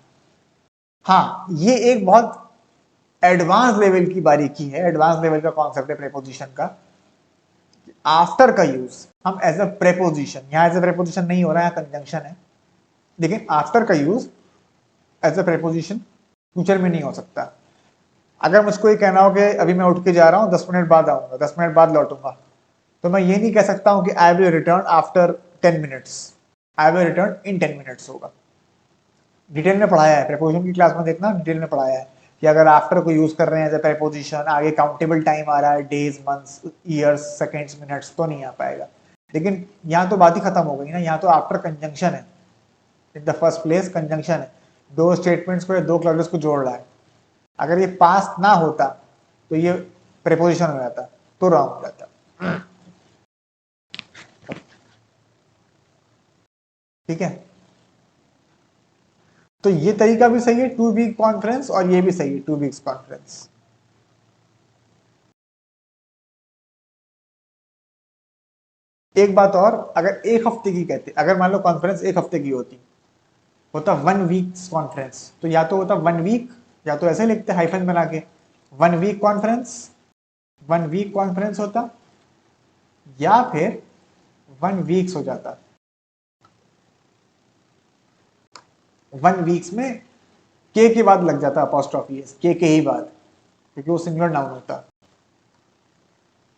हाँ, ये एक बहुत एडवांस लेवल की बारीकी है, एडवांस लेवल का कॉन्सेप्ट है प्रेपोजिशन का. आफ्टर का यूज हम एज अ प्रेपोजिशन, यहाँ एज अ प्रेपोजिशन नहीं हो रहा है, कंजंक्शन है, लेकिन आफ्टर का use as a preposition future में नहीं हो सकता. अगर मुझको ये कहना हो कि अभी मैं उठ के जा रहा हूँ, 10 मिनट बाद आऊंगा, 10 मिनट बाद लौटूंगा, तो मैं ये नहीं कह सकता हूँ कि I will return after 10 minutes. I will return in 10 minutes होगा. डिटेल में पढ़ाया है, प्रेपोजिशन की क्लास में देखना, डिटेल में पढ़ाया है कि अगर आफ्टर को यूज कर रहे हैं एज अ प्रेपोजिशन, आगे काउंटेबल टाइम आ रहा है, days, months, years, seconds, minutes, तो नहीं आ पाएगा. लेकिन यहाँ तो बात ही खत्म हो गई ना, यहाँ तो आफ्टर कंजंक्शन है. In the first place conjunction है, 2 स्टेटमेंट्स को या 2 क्लॉजेस को जोड़ रहा है. अगर ये पास्ट ना होता तो ये प्रेपोजिशन हो जाता, तो रॉन्ग हो जाता. ठीक है, तो ये तरीका भी सही है 2 वीक कॉन्फ्रेंस, और ये भी सही है 2 वीक्स कॉन्फ्रेंस। एक बात और, अगर एक हफ्ते की कहते, अगर मान लो कॉन्फ्रेंस एक हफ्ते की होता 1 वीक्स कॉन्फ्रेंस, तो या तो होता 1 वीक, या तो ऐसे लिखते हाइफन बना के 1 वीक कॉन्फ्रेंस, 1 वीक कॉन्फ्रेंस होता, या फिर 1 वीक्स हो जाता। 1 वीक्स में के बाद लग जाता अपॉस्ट्रोफी एस, के ही बाद, क्योंकि वो सिंगुलर नाउन होता।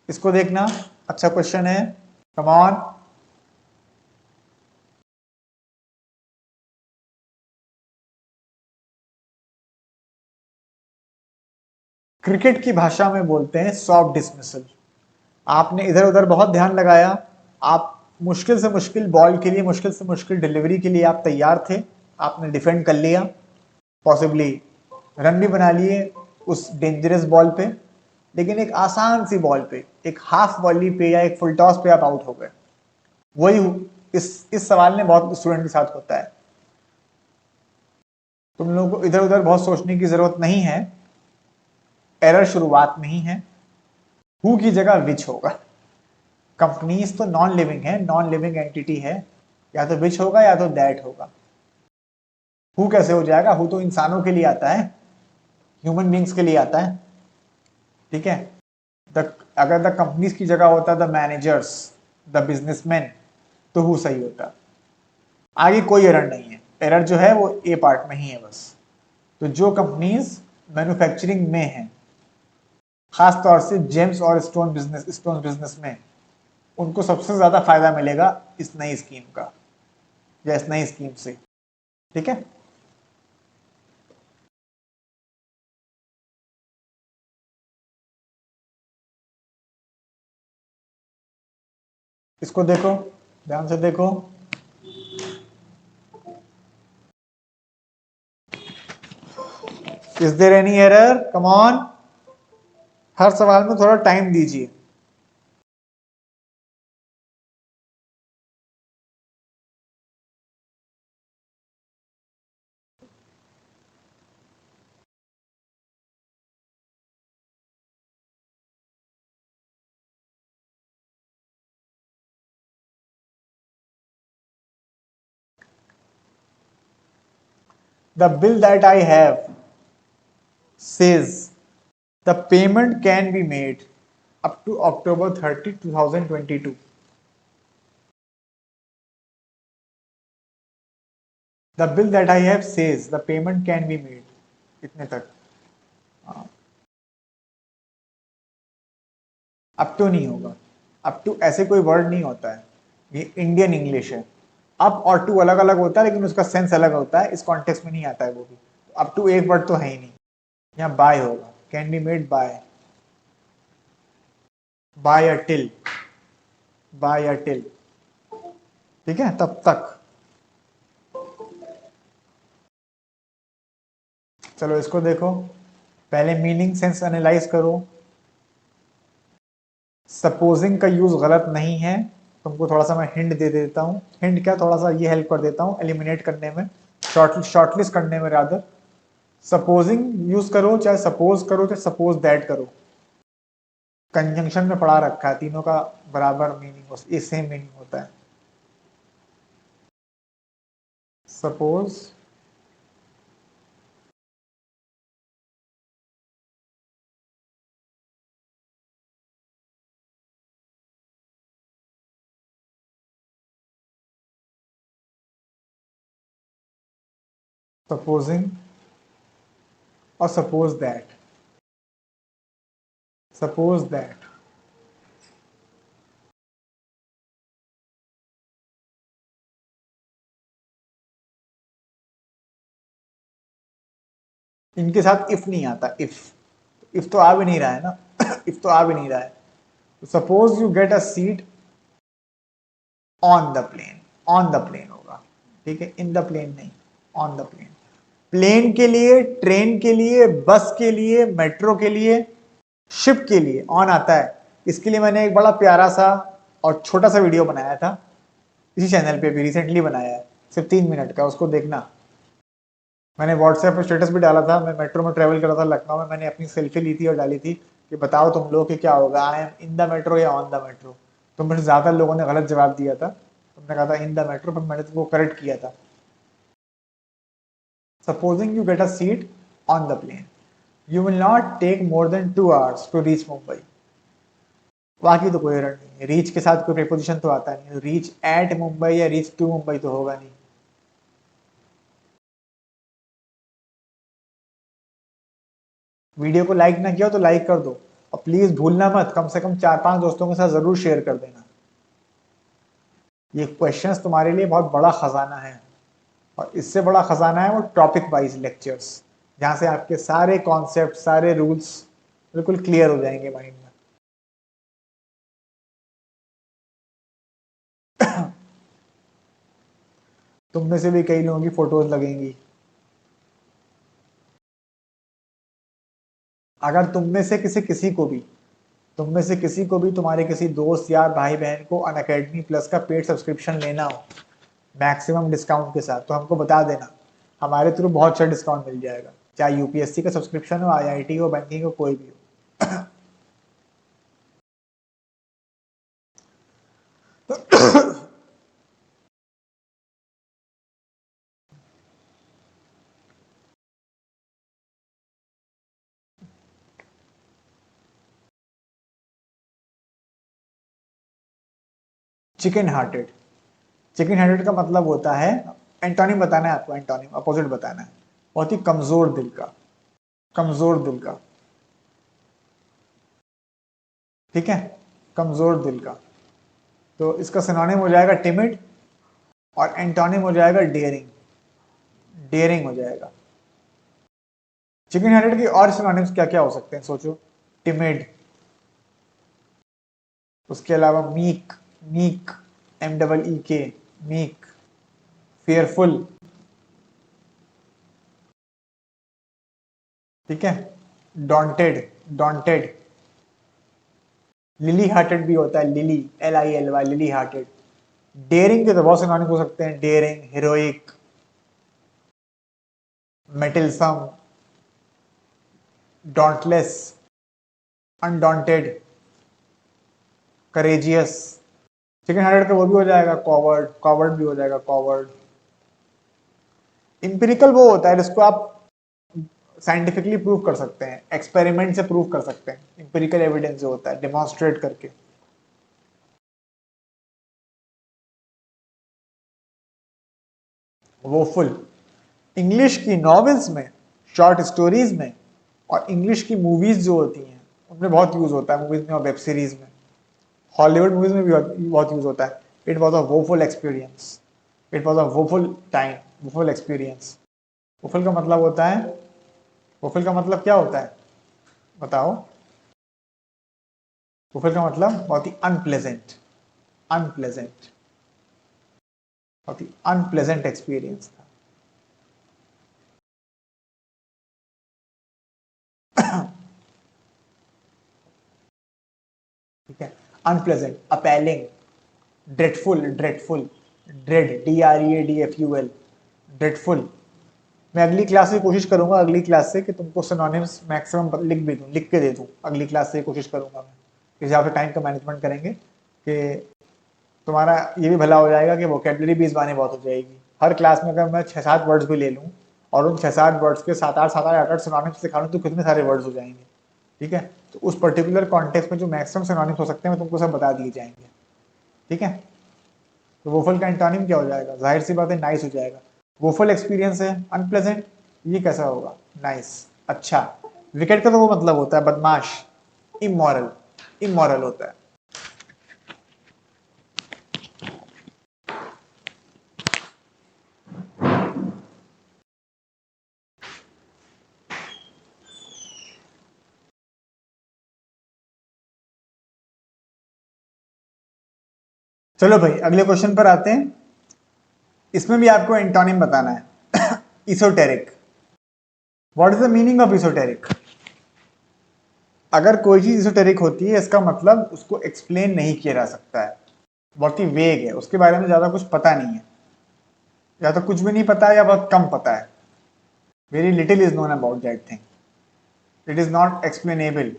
इसको देखना, अच्छा क्वेश्चन है, कम ऑन। क्रिकेट की भाषा में बोलते हैं सॉफ्ट डिसमिसल। आपने इधर उधर बहुत ध्यान लगाया, आप मुश्किल से मुश्किल बॉल के लिए, मुश्किल से मुश्किल डिलीवरी के लिए आप तैयार थे, आपने डिफेंड कर लिया, पॉसिबली रन भी बना लिए उस डेंजरस बॉल पे, लेकिन एक आसान सी बॉल पे, एक हाफ वॉली पे या एक फुल टॉस पे आप आउट हो गए। वही इस सवाल ने बहुत स्टूडेंट के साथ होता है। तुम लोगों को इधर उधर बहुत सोचने की जरूरत नहीं है, एरर शुरुआत में ही है, हु की जगह विच होगा। कंपनीज तो नॉन लिविंग है, नॉन लिविंग एंटिटी है, या तो विच होगा या तो दैट होगा। हु कैसे हो जाएगा, हु तो इंसानों के लिए आता है, ह्यूमन बींग्स के लिए आता है, ठीक है। अगर द कंपनीज की जगह होता द मैनेजर्स, द बिजनेसमैन, तो हु सही होता। आगे कोई एरर नहीं है, एरर जो है वो ए पार्ट में ही है बस। तो जो कंपनीज मैन्युफैक्चरिंग में है, खास तौर से जेम्स और स्टोन बिजनेस में, उनको सबसे ज्यादा फायदा मिलेगा इस नई स्कीम का, या इस नई स्कीम से, ठीक है। इसको देखो, ध्यान से देखो, is there any error, come on. हर सवाल में थोड़ा टाइम दीजिए। The bill that I have says the payment can be made up to October 30, 2022. The bill that I have says the payment can be made. इतने तक, up to नहीं होगा। Up to ऐसे कोई वर्ड नहीं होता है, ये इंडियन इंग्लिश है। अप और टू अलग अलग होता है, लेकिन उसका सेंस अलग होता है, इस कॉन्टेक्स्ट में नहीं आता है वो भी। अप टू एक वर्ड तो है ही नहीं, यहाँ बाय होगा, can be made by, by a till, by a till, ठीक है, तब तक। चलो इसको देखो, पहले मीनिंग सेंस एनालाइज करो। सपोजिंग का यूज गलत नहीं है, तुमको थोड़ा सा मैं हिंट दे देता हूँ। हिंट क्या, थोड़ा सा ये हेल्प कर देता हूँ एलिमिनेट करने में, शॉर्टलिस्ट करने में रादर। सपोजिंग यूज करो, चाहे सपोज करो, चाहे सपोज दैट करो, कंजंक्शन में पढ़ा रखा है, तीनों का बराबर मीनिंग, सेम मीनिंग होता है। सपोज, सपोजिंग और सपोज दैट, सपोज दैट। इनके साथ इफ नहीं आता, इफ तो आ भी नहीं रहा है ना इफ तो आ भी नहीं रहा है। Suppose you get a seat on the plane, on the plane होगा, ठीक है, इन द प्लेन नहीं, ऑन द प्लेन। प्लेन के लिए, ट्रेन के लिए, बस के लिए, मेट्रो के लिए, शिप के लिए ऑन आता है। इसके लिए मैंने एक बड़ा प्यारा सा और छोटा सा वीडियो बनाया था, इसी चैनल पे भी रिसेंटली बनाया है। सिर्फ 3 मिनट का, उसको देखना। मैंने व्हाट्सएप पर स्टेटस भी डाला था, मैं मेट्रो में ट्रेवल कर रहा था लखनऊ में, मैंने अपनी सेल्फी ली थी और डाली थी कि बताओ तुम लोग कि क्या होगा, I M in the metro या ऑन द मेट्रो। तो मुझे ज़्यादा लोगों ने गलत जवाब दिया था, तुमने कहा था इन द मेट्रो, पर मैंने तुमको करेक्ट किया था। Supposing you get a seat on the plane, you will not take more than 2 hours to reach Mumbai. बाकी तो कोई एरर नहीं है, रीच के साथ कोई प्रीपोजिशन तो आता नहीं, रीच एट मुंबई या रीच टू मुंबई तो होगा नहीं। वीडियो को लाइक ना किया तो लाइक कर दो, और प्लीज भूलना मत कम से कम 4-5 दोस्तों के साथ जरूर शेयर कर देना। ये क्वेश्चंस तुम्हारे लिए बहुत बड़ा खजाना है, और इससे बड़ा खजाना है वो टॉपिक वाइज लेक्चर्स, जहां से आपके सारे कॉन्सेप्ट, सारे रूल्स बिल्कुल क्लियर हो जाएंगे माइंड में। तुम में से भी कई लोगों की फोटोज लगेंगी। अगर तुम में से किसी को भी तुम्हारे किसी दोस्त यार भाई बहन को अनअकैडमी प्लस का पेड सब्सक्रिप्शन लेना हो मैक्सिमम डिस्काउंट के साथ, तो हमको बता देना, हमारे थ्रू बहुत अच्छा डिस्काउंट मिल जाएगा, चाहे यूपीएससी का सब्सक्रिप्शन हो, आईआईटी हो, बैंकिंग हो, कोई भी हो। चिकन हार्टेड, चिकन हार्टेड का मतलब होता है, एंटोनिम बताना है आपको, एंटोनिम अपोजिट बताना है, बहुत ही कमजोर दिल का, कमजोर दिल का, ठीक है, कमजोर दिल का। तो इसका सिनोनिम हो जाएगा टिमिड, और एंटोनिम हो जाएगा डेयरिंग, डेयरिंग हो जाएगा। चिकन हार्टेड की और सिनोनिम्स क्या क्या हो सकते हैं सोचो, टिमिड, उसके अलावा meek, meek, MEEK, meek, fearful, ठीक है, डॉन्टेड, डॉन्टेड, लिली हार्टेड भी होता है, lily, LILY, lily hearted. Daring के तो बहुत सिनोनिम हो सकते हैं, daring, heroic, mettlesome, dauntless, undaunted, courageous. Chicken hearted का वो भी हो जाएगा कॉवर्ड, कॉवर्ड भी हो जाएगा कॉवर्ड। इंपेरिकल वो होता है जिसको आप साइंटिफिकली प्रूव कर सकते हैं, एक्सपेरिमेंट से प्रूव कर सकते हैं, इंपेरिकल एविडेंस जो होता है डेमोन्स्ट्रेट करके। वोफुल, इंग्लिश की नॉवेल्स में, शॉर्ट स्टोरीज में, और इंग्लिश की मूवीज जो होती हैं उनमें बहुत यूज होता है, मूवीज में और वेब सीरीज में, हॉलीवुड मूवीज में भी बहुत यूज होता है। It was a woeful experience, it was a woeful time, woeful experience. Woeful का मतलब होता है, वोफुल का मतलब क्या होता है बताओ? वोफुल का मतलब बहुत ही अनप्लेजेंट, अनप्लेजेंट, बहुत ही अनप्लेजेंट एक्सपीरियंस था। ठीक है, unpleasant, appalling, dreadful, dreadful, dread, DREADFUL, dreadful. मैं अगली क्लास से कोशिश करूंगा, अगली क्लास से कि तुमको सिनोनिम्स मैक्सिमम लिख भी दूं, लिख के दे दूं, अगली क्लास से कोशिश करूंगा मैं। इस हिसाब से टाइम का मैनेजमेंट करेंगे कि तुम्हारा ये भी भला हो जाएगा कि वोकेबलरी भी इस बहाने बहुत हो जाएगी। हर क्लास में अगर मैं 6-7 वर्ड्स भी ले लूँ और उन 6-7 वर्ड्स के 7-8 सिनोनिम्स सिखा लूँ तो कितने सारे वर्ड्स हो जाएंगे। ठीक है, तो उस पर्टिकुलर कॉन्टेक्स्ट में जो मैक्सिमम सिनोनिम्स हो सकते हैं मैं तुमको सब बता दिए जाएंगे। ठीक है, तो वोफल का एंटोनिम क्या हो जाएगा? जाहिर सी बात है नाइस हो जाएगा। वोफल एक्सपीरियंस है अनप्लेजेंट, ये कैसा होगा? नाइस, अच्छा। विकेट का तो वो मतलब होता है बदमाश, इमोरल, इमोरल होता है। चलो भाई अगले क्वेश्चन पर आते हैं। इसमें भी आपको एंटोनिम बताना है। Esoteric, what is the meaning of esoteric? अगर कोई चीज इसोटेरिक होती है इसका मतलब उसको एक्सप्लेन नहीं किया जा सकता है, बहुत ही वेग है, उसके बारे में ज्यादा कुछ पता नहीं है। या तो कुछ भी नहीं पता है या बहुत कम पता है। Very little is known about that thing, it is not explainable.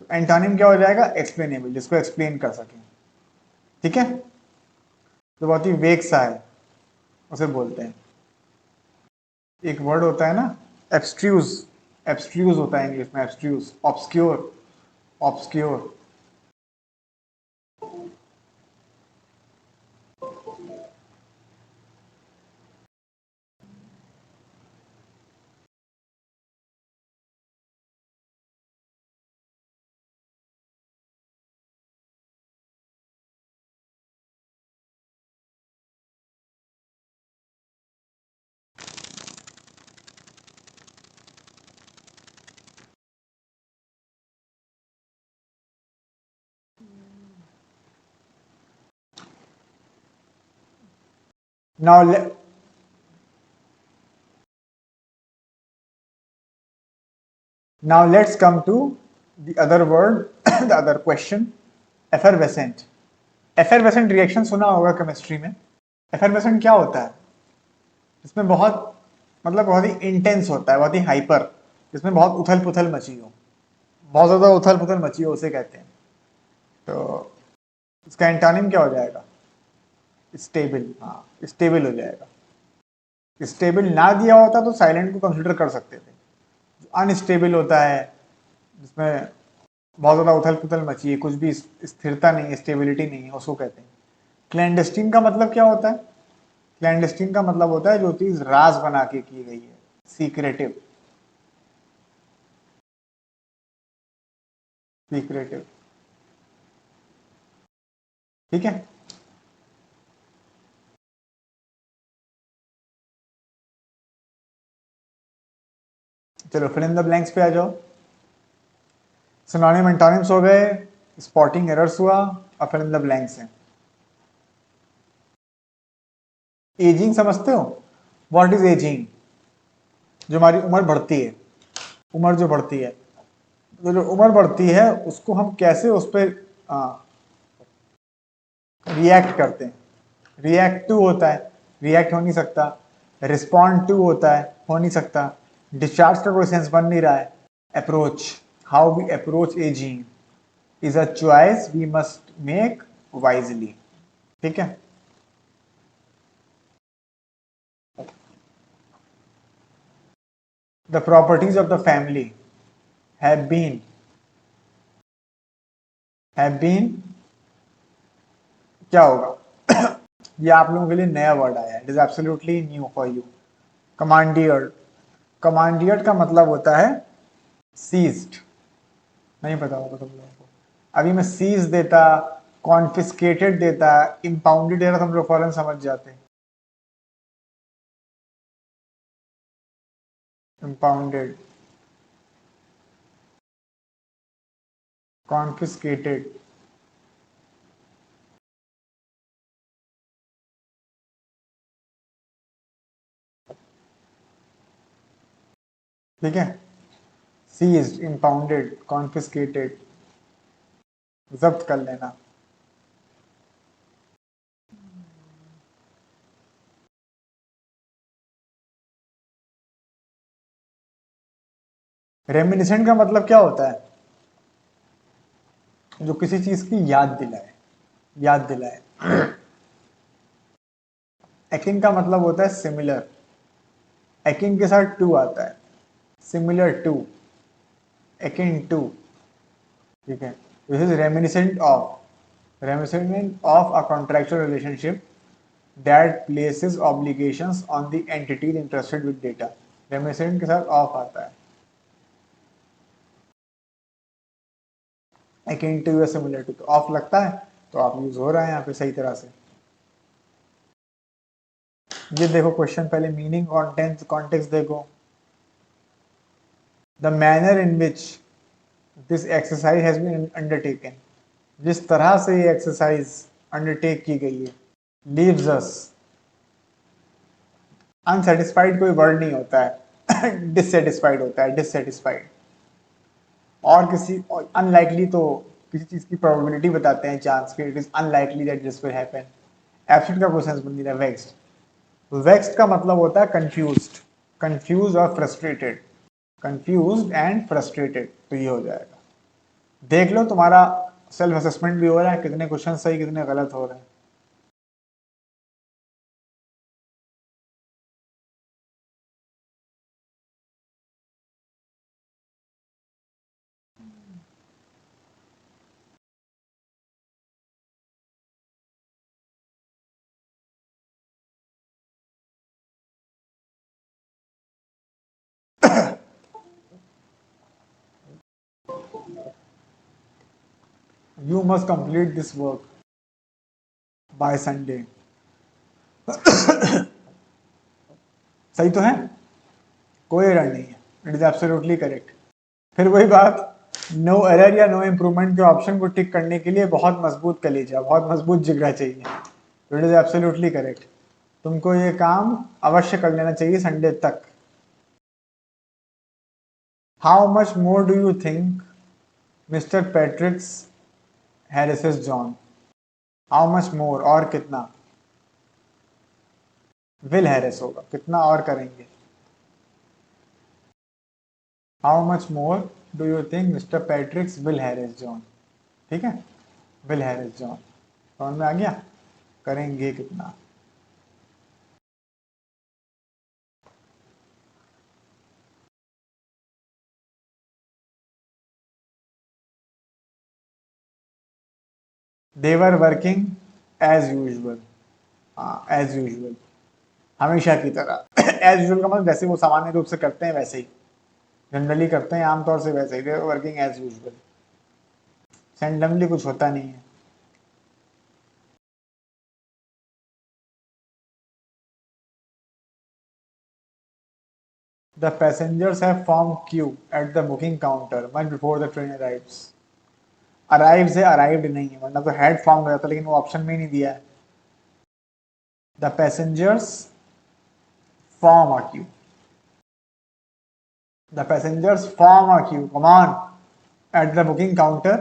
Antonym क्या हो जाएगा? एक्सप्लेनेबल, जिसको एक्सप्लेन कर सके। ठीक है, तो बहुत ही वेग सा है उसे बोलते हैं। एक वर्ड होता है ना, एब्स्ट्रूज, एब्स्ट्रूज होता है इंग्लिश में, abstruse, obscure, obscure. Now Now let's come to the other word, the other question, effervescent. effervescent reaction सुना होगा केमिस्ट्री में। effervescent क्या होता है? इसमें बहुत मतलब बहुत ही इंटेंस होता है, बहुत ही हाइपर, जिसमें बहुत उथल पुथल मची हो, बहुत ज़्यादा उथल पुथल मची हो, उसे कहते हैं। तो इसका एंटोनिम क्या हो जाएगा? स्टेबल। हाँ, स्टेबल हो जाएगा। स्टेबल ना दिया होता तो साइलेंट को कंसिडर कर सकते थे। अनस्टेबल होता है, जिसमें बहुत ज़्यादा उथल पुथल मची है, कुछ भी स्थिरता नहीं है, स्टेबिलिटी नहीं है, उसको कहते हैं। क्लैंडस्टीन का मतलब क्या होता है? क्लैंडस्टीन का मतलब होता है जो चीज राज बना के की गई है, सीक्रेटिव, सीक्रेटिव। ठीक है, चलो फिल इन द ब्लैंक्स पे आ जाओ। सिनोनिम एंटोनिम्स हो गए, स्पॉटिंग एरर्स हुआ, और फिल इन द ब्लैंक्स है। एजिंग समझते हो? What is ageing? जो हमारी उम्र बढ़ती है, उम्र जो बढ़ती है, तो जो उम्र बढ़ती है उसको हम कैसे उस पर रिएक्ट करते हैं। रिएक्ट टू होता है, रिएक्ट हो नहीं सकता। रिस्पॉन्ड टू होता है, हो नहीं सकता। डिस्चार्ज का कोई सेंस बन नहीं रहा है। Approach, how we approach ageing is a choice we must make wisely. ठीक है, the properties of the family have been, have been क्या होगा? ये आप लोगों के लिए नया वर्ड आया है, it is absolutely new for you. Commandeered, commandeered का मतलब होता है सीज्ड। नहीं पता होगा तुम लोगों को। अभी मैं सीज देता, कॉन्फिस्केटेड देता, इम्पाउंडेड देता, तुम लोग फौरन समझ जाते। इम्पाउंडेड, कॉन्फिस्केटेड। ठीक है, सीज्ड, इम्पाउंडेड, कॉन्फिस्केटेड, जब्त कर लेना। रेमिनिसेंट का मतलब क्या होता है? जो किसी चीज की याद दिलाए, याद दिलाए। एकिन का मतलब होता है सिमिलर, एकिन के साथ टू आता है, सिमिलर टू, एकिन टू। ठीक है, this is reminiscent of, reminiscent of a contractual relationship that places obligations on the entities interested with data। reminiscent के साथ ऑफ आता है, akin to या similar to, तो ऑफ लगता है तो आप यूज हो रहा है यहाँ पे सही तरह से। ये देखो क्वेश्चन, पहले मीनिंग, कॉन्टेंट, कॉन्टेक्स्ट देखो। The manner in which this exercise has been undertaken, जिस तरह से ये एक्सरसाइज अंडरटेक की गई है, लीव्स अस, अनसेटिस्फाइड कोई वर्ड नहीं होता है, डिससेटिस्फाइड होता है, डिससेटिस्फाइड। और किसी अनलाइकली तो किसी चीज की प्रोबेबिलिटी बताते हैं, चांस के, it is unlikely that this will happen. Absent का कोई सेंस बन नहीं रहा, वेक्स्ड। वेक्स्ड का मतलब होता है कंफ्यूज्ड, कंफ्यूज और फ्रस्ट्रेटेड, कंफ्यूज्ड एंड फ्रस्ट्रेटेड, तो ये हो जाएगा। देख लो तुम्हारा सेल्फ असेसमेंट भी हो रहा है, कितने क्वेश्चन सही कितने गलत हो रहे हैं। You must complete this work by Sunday. सही तो है, कोई एरर नहीं है, इट इज एब्सोल्युटली करेक्ट। फिर वही बात, नो एरर या नो इम्प्रूवमेंट के ऑप्शन को टिक करने के लिए बहुत मजबूत कलेजा, बहुत मजबूत जिगरा चाहिए। इट इज एब्सोल्युटली करेक्ट, तुमको ये काम अवश्य कर लेना चाहिए संडे तक। How much more do you think mister Patrick's harasses John? How much more, और कितना, विल हैरिस होगा, कितना और करेंगे। How much more do you think mister Patrick's will harass John, ठीक है, विल हैरिस जॉन, समझ में आ गया, करेंगे कितना। दे वर वर्किंग एज यूजल, हाँ एज यूजल, हमेशा की तरह। एज यूजल का मतलब जैसे वो सामान्य रूप से करते हैं वैसे ही, जनरली करते हैं आमतौर से वैसे ही, दे वर्किंग एज यूजल, सैंडमली कुछ होता नहीं है। The passengers have form Q at the booking counter much before the train arrives. Arrives है, अराइव्ड नहीं है, वरना तो हैड फॉर्म हो जाता, लेकिन वो ऑप्शन में ही नहीं दिया है। The passengers form a Q, the passengers form a Q, come on, at the booking counter,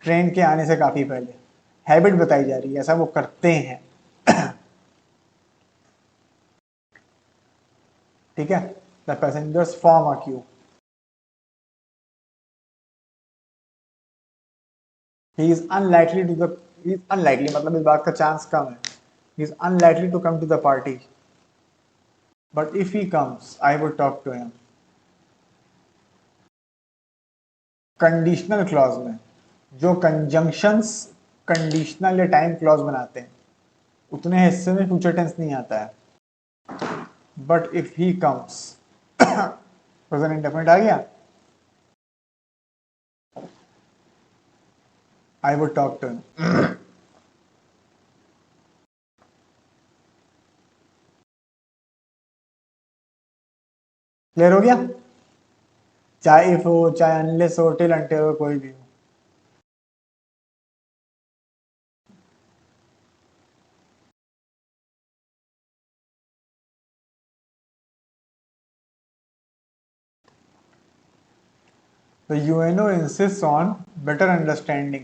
train के आने से काफी पहले। हैबिट बताई जा रही है, ऐसा वो करते हैं। ठीक है, the passengers form a queue. He is unlikely to the, he is unlikely मतलब इस बात का चांस कम है, he is unlikely to come to the party, but if he comes I would talk to him. Conditional clause में जो conjunctions conditional या time clause बनाते हैं उतने हिस्से में फ्यूचर टेंस नहीं आता है। But if he comes, present indefinite आ गया, I would talk to him. Clear हो गया, चाहे इफ हो चाहे अनलेस हो टिल अनटिल हो, कोई भी हो। The UNO insists on better understanding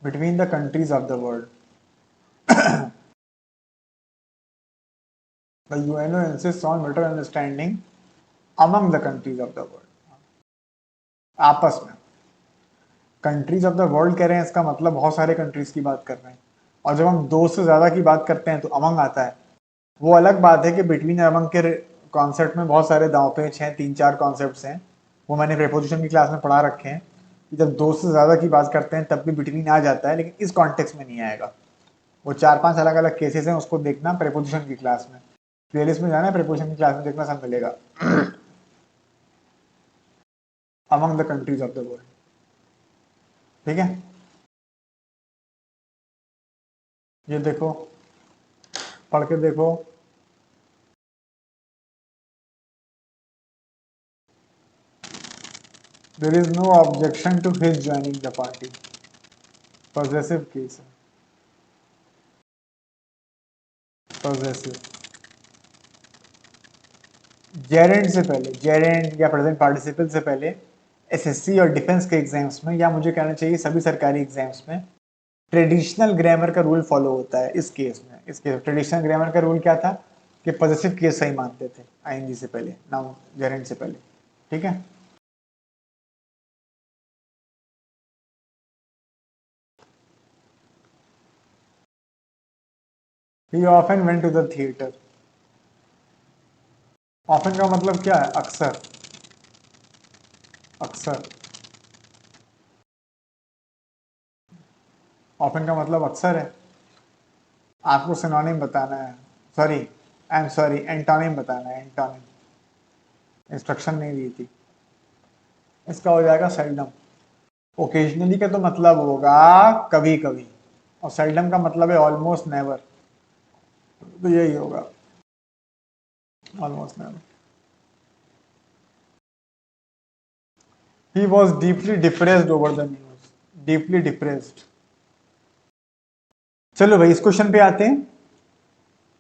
between the countries of the world. The UNO insists on better understanding among the countries of the world. आपस में, कंट्रीज ऑफ द वर्ल्ड कह रहे हैं, इसका मतलब बहुत सारे कंट्रीज की बात कर रहे हैं, और जब हम दो से ज्यादा की बात करते हैं तो अमंग आता है। वो अलग बात है कि बिटवीन अमंग के कॉन्सेप्ट में बहुत सारे दांव पेच हैं, 3-4 कॉन्सेप्ट्स हैं, वो मैंने प्रेपोजिशन की क्लास में पढ़ा रखे हैं कि जब दो से ज्यादा की बात करते हैं तब भी बिटवीन आ जाता है, लेकिन इस कॉन्टेक्स्ट में नहीं आएगा। वो 4-5 अलग अलग केसेस हैं, उसको देखना प्रेपोजिशन की क्लास में, प्लेलिस्ट में जाना है, प्रेपोजिशन की क्लास में देखना, सब मिलेगा। Among the countries of the world, ठीक है। ये देखो, पढ़ के देखो, there is no objection to his joining the party, possessive case है, possessive। जेरेंट से पहले, जेरेंट या प्रेजेंट पार्टिसिपल से पहले एसएससी और डिफेंस के एग्जाम्स में, या मुझे कहना चाहिए सभी सरकारी एग्जाम्स में, ट्रेडिशनल ग्रामर का रूल फॉलो होता है। इस केस में, इस केस ट्रेडिशनल ग्रामर का रूल क्या था कि पॉजिटिव केस सही मानते थे आईएनजी से पहले, नाउन जेरेंट से पहले। ठीक है, he often went to the theatre. Often का मतलब क्या है? अक्सर, अक्सर। ऑफन का मतलब अक्सर है। आपको सिनोनिम बताना है, sorry I am sorry antonym बताना है, एंटोनिम। इंस्ट्रक्शन नहीं दी थी। इसका हो जाएगा सेल्डम। ओकेजनली का तो मतलब होगा कभी कभी, और सेल्डम का मतलब है ऑलमोस्ट नेवर, तो यही होगा, almost never. He was deeply depressed over the news, deeply depressed. चलो भाई इस क्वेश्चन पे आते हैं।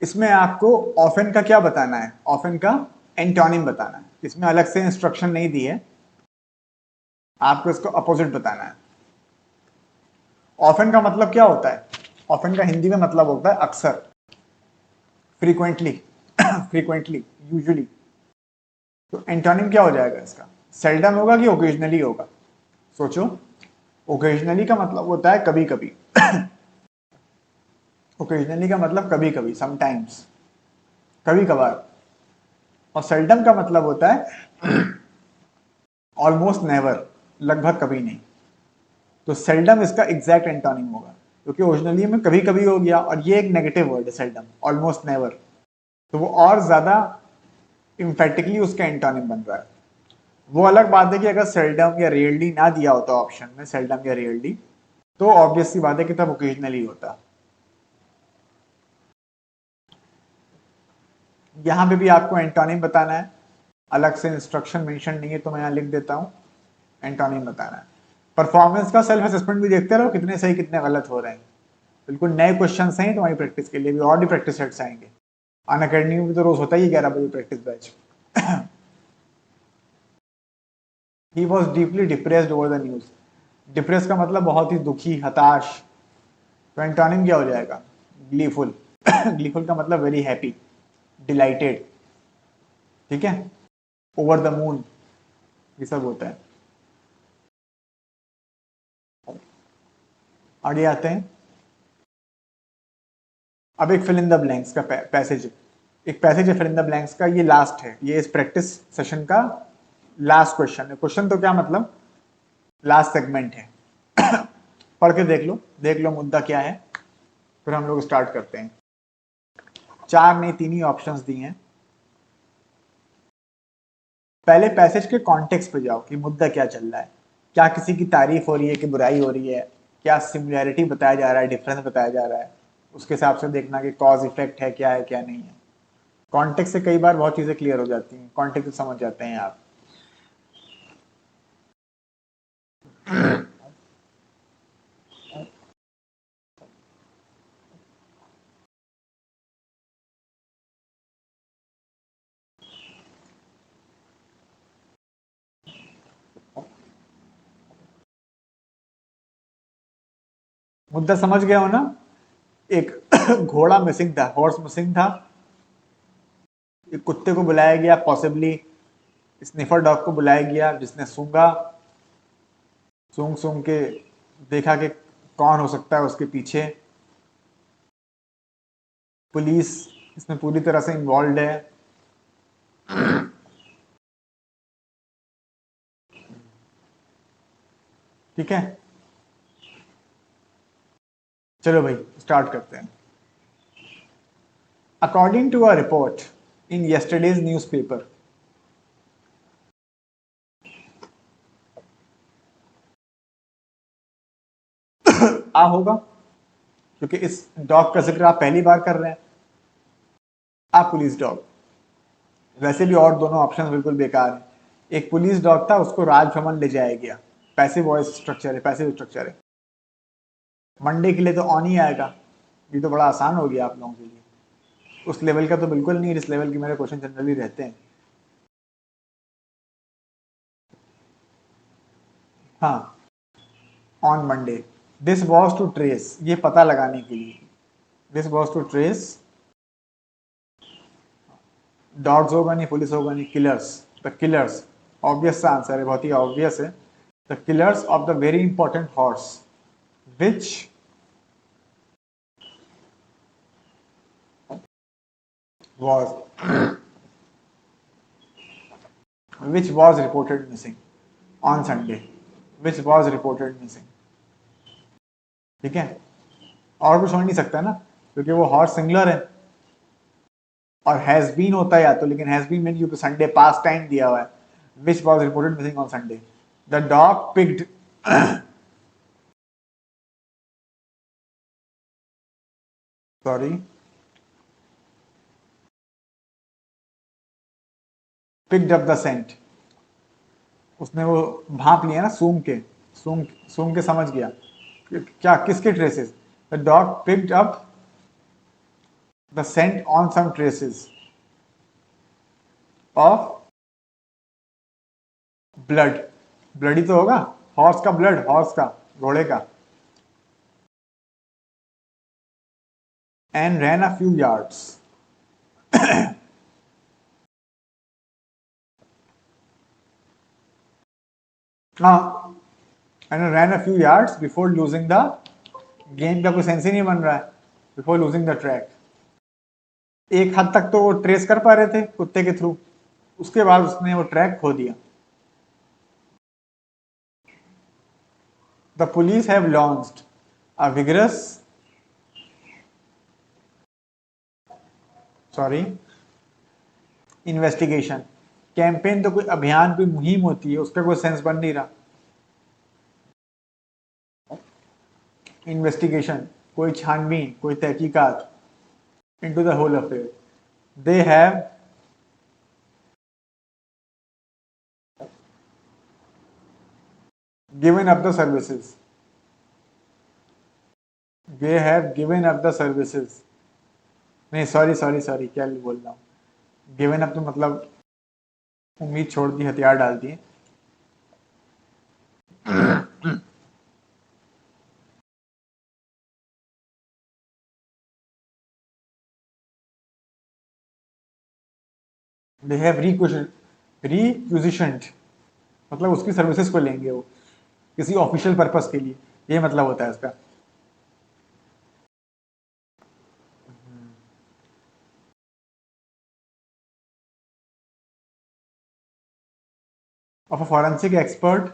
इसमें आपको ऑफन का क्या बताना है? ऑफन का एंटोनिम बताना है। इसमें अलग से इंस्ट्रक्शन नहीं दी है, आपको इसको अपोजिट बताना है। ऑफन का मतलब क्या होता है? ऑफन का हिंदी में मतलब होता है अक्सर, फ्रीक्वेंटली, फ्रीक्वेंटली, यूजुअली। तो एंटोनिम क्या हो जाएगा इसका? सेल्डम होगा कि ओकेजनली होगा? सोचो। ओकेजनली का मतलब होता है कभी कभी, ओकेजनली का मतलब कभी कभी, समटाइम्स, कभी कभार। और सेल्डम का मतलब होता है ऑलमोस्ट नेवर, लगभग कभी नहीं। तो सेल्डम इसका एग्जैक्ट एंटोनिम होगा, क्योंकि ओरिजिनली में कभी कभी हो गया, और ये एक नेगेटिव वर्ड है सेल्डम, ऑलमोस्ट नेवर, तो वो और ज्यादा इम्फेटिकली उसका एंटोनिम बन रहा है। वो अलग बात है कि अगर सेल्डम या रेयरली ना दिया होता ऑप्शन में, सेल्डम या रेयरली, तो ऑब्वियस सी बात है कि तब ओकेजनली होता। यहां पे भी आपको एंटोनिम बताना है, अलग से इंस्ट्रक्शन मेंशन नहीं है तो मैं यहां लिख देता हूं, एंटोनिम बताना है। परफॉर्मेंस का सेल्फ असेसमेंट भी देखते रहो, कितने सही कितने गलत हो रहे हैं। बिल्कुल नए क्वेश्चन हैं तुम्हारी प्रैक्टिस के लिए भी, और भी प्रैक्टिस सेट्स आएंगे। अन अकेडमी में तो रोज होता ही है 11 बजे practice batch. He was deeply depressed over the news. Depress का मतलब बहुत ही दुखी, हताश। तो एंटोनिम क्या हो जाएगा? ग्लीफुल। ग्लीफुल का मतलब वेरी हैप्पी, डिलाइटेड। ठीक है, ओवर द मून, ये सब होता है। आगे आते हैं। अब एक फिल इन द ब्लैंक्स का पैसेज, एक पैसेज है फिल इन द ब्लैंक्स का, ये लास्ट है, ये इस प्रैक्टिस सेशन का लास्ट क्वेश्चन है। क्वेश्चन तो क्या मतलब, लास्ट सेगमेंट है। पढ़ के देख लो मुद्दा क्या है, फिर हम लोग स्टार्ट करते हैं। 4 नहीं 3 ही ऑप्शंस दिए हैं। पहले पैसेज के कॉन्टेक्स्ट पे जाओ कि मुद्दा क्या चल रहा है, क्या किसी की तारीफ हो रही है कि बुराई हो रही है, क्या सिमिलैरिटी बताया जा रहा है, डिफरेंस बताया जा रहा है, उसके हिसाब से देखना कि कॉज इफेक्ट है क्या है क्या नहीं है। कॉन्टेक्स्ट से कई बार बहुत चीजें क्लियर हो जाती हैं, कॉन्टेक्स्ट से समझ जाते हैं आप। मुद्दा समझ गए हो ना? एक घोड़ा मिसिंग था, हॉर्स मिसिंग था। एक कुत्ते को बुलाया गया, पॉसिबली स्निफर डॉग को बुलाया गया, जिसने सूंघा, सूंघ सूंघ के देखा कि कौन हो सकता है उसके पीछे। पुलिस इसमें पूरी तरह से इन्वॉल्व है। ठीक है, चलो भाई स्टार्ट करते हैं। According to a report in yesterday's newspaper, आ होगा क्योंकि इस डॉग का जिक्र आप पहली बार कर रहे हैं। आ पुलिस डॉग, वैसे भी और दोनों ऑप्शन बिल्कुल बेकार हैं। एक पुलिस डॉग था, उसको राजभवन ले जाया गया, पैसिव वॉइस स्ट्रक्चर है, पैसिव स्ट्रक्चर है। मंडे के लिए तो ऑन ही आएगा, ये तो बड़ा आसान हो गया आप लोगों के लिए। उस लेवल का तो बिल्कुल नहीं, इस लेवल के मेरे क्वेश्चन जनरली रहते हैं। हाँ, on Monday. This was to trace, ये पता लगाने के लिए, this was to trace dogs होगा नहीं, पुलिस होगा नहीं, किलर्स, द किलर्स, ऑब्वियस सा आंसर है, बहुत ही ऑब्वियस है, the killers of the very important horse which was which was reported missing on Sunday, which was reported missing. ठीक है, और कुछ हो नहीं सकता ना, क्योंकि वो हॉर्स सिंगुलर है और हैज बीन होता है या तो, लेकिन हैज बीन मीन क्योंकि संडे पास्ट टाइम दिया हुआ है, which was reported missing on Sunday, the dog picked sorry picked up the scent, उसने वो भाप लिया ना, सूंघ के, सूंघ के समझ गया क्या किसके traces, the dog picked up the scent on some traces of blood, bloody तो होगा, हॉर्स का ब्लड, हॉर्स का, घोड़े का, and ran a few yards, हाँ, and ran a few yards before losing the, game का कोई सेंस ही नहीं बन रहा है, बिफोर लूजिंग द ट्रैक, एक हद तक तो वो ट्रेस कर पा रहे थे कुत्ते के थ्रू, उसके बाद उसने वो ट्रैक खो दिया. The police have launched a vigorous, sorry, investigation, campaign तो कोई अभियान, कोई मुहिम होती है, उसका कोई सेंस बन नहीं रहा. इन्वेस्टिगेशन, कोई छानबीन, कोई तहकीकात, into the whole affair, they have given up the services, they have given up the services, नहीं सॉरी सॉरी सॉरी, क्या बोल रहा हूँ, गिवन अप तो मतलब उम्मीद छोड़ दी, हथियार डाल दिए. दे हैव रिक्विजिशनड, मतलब उसकी सर्विसेज को लेंगे वो किसी ऑफिशियल पर्पस के लिए, ये मतलब होता है इसका. Of a forensic expert,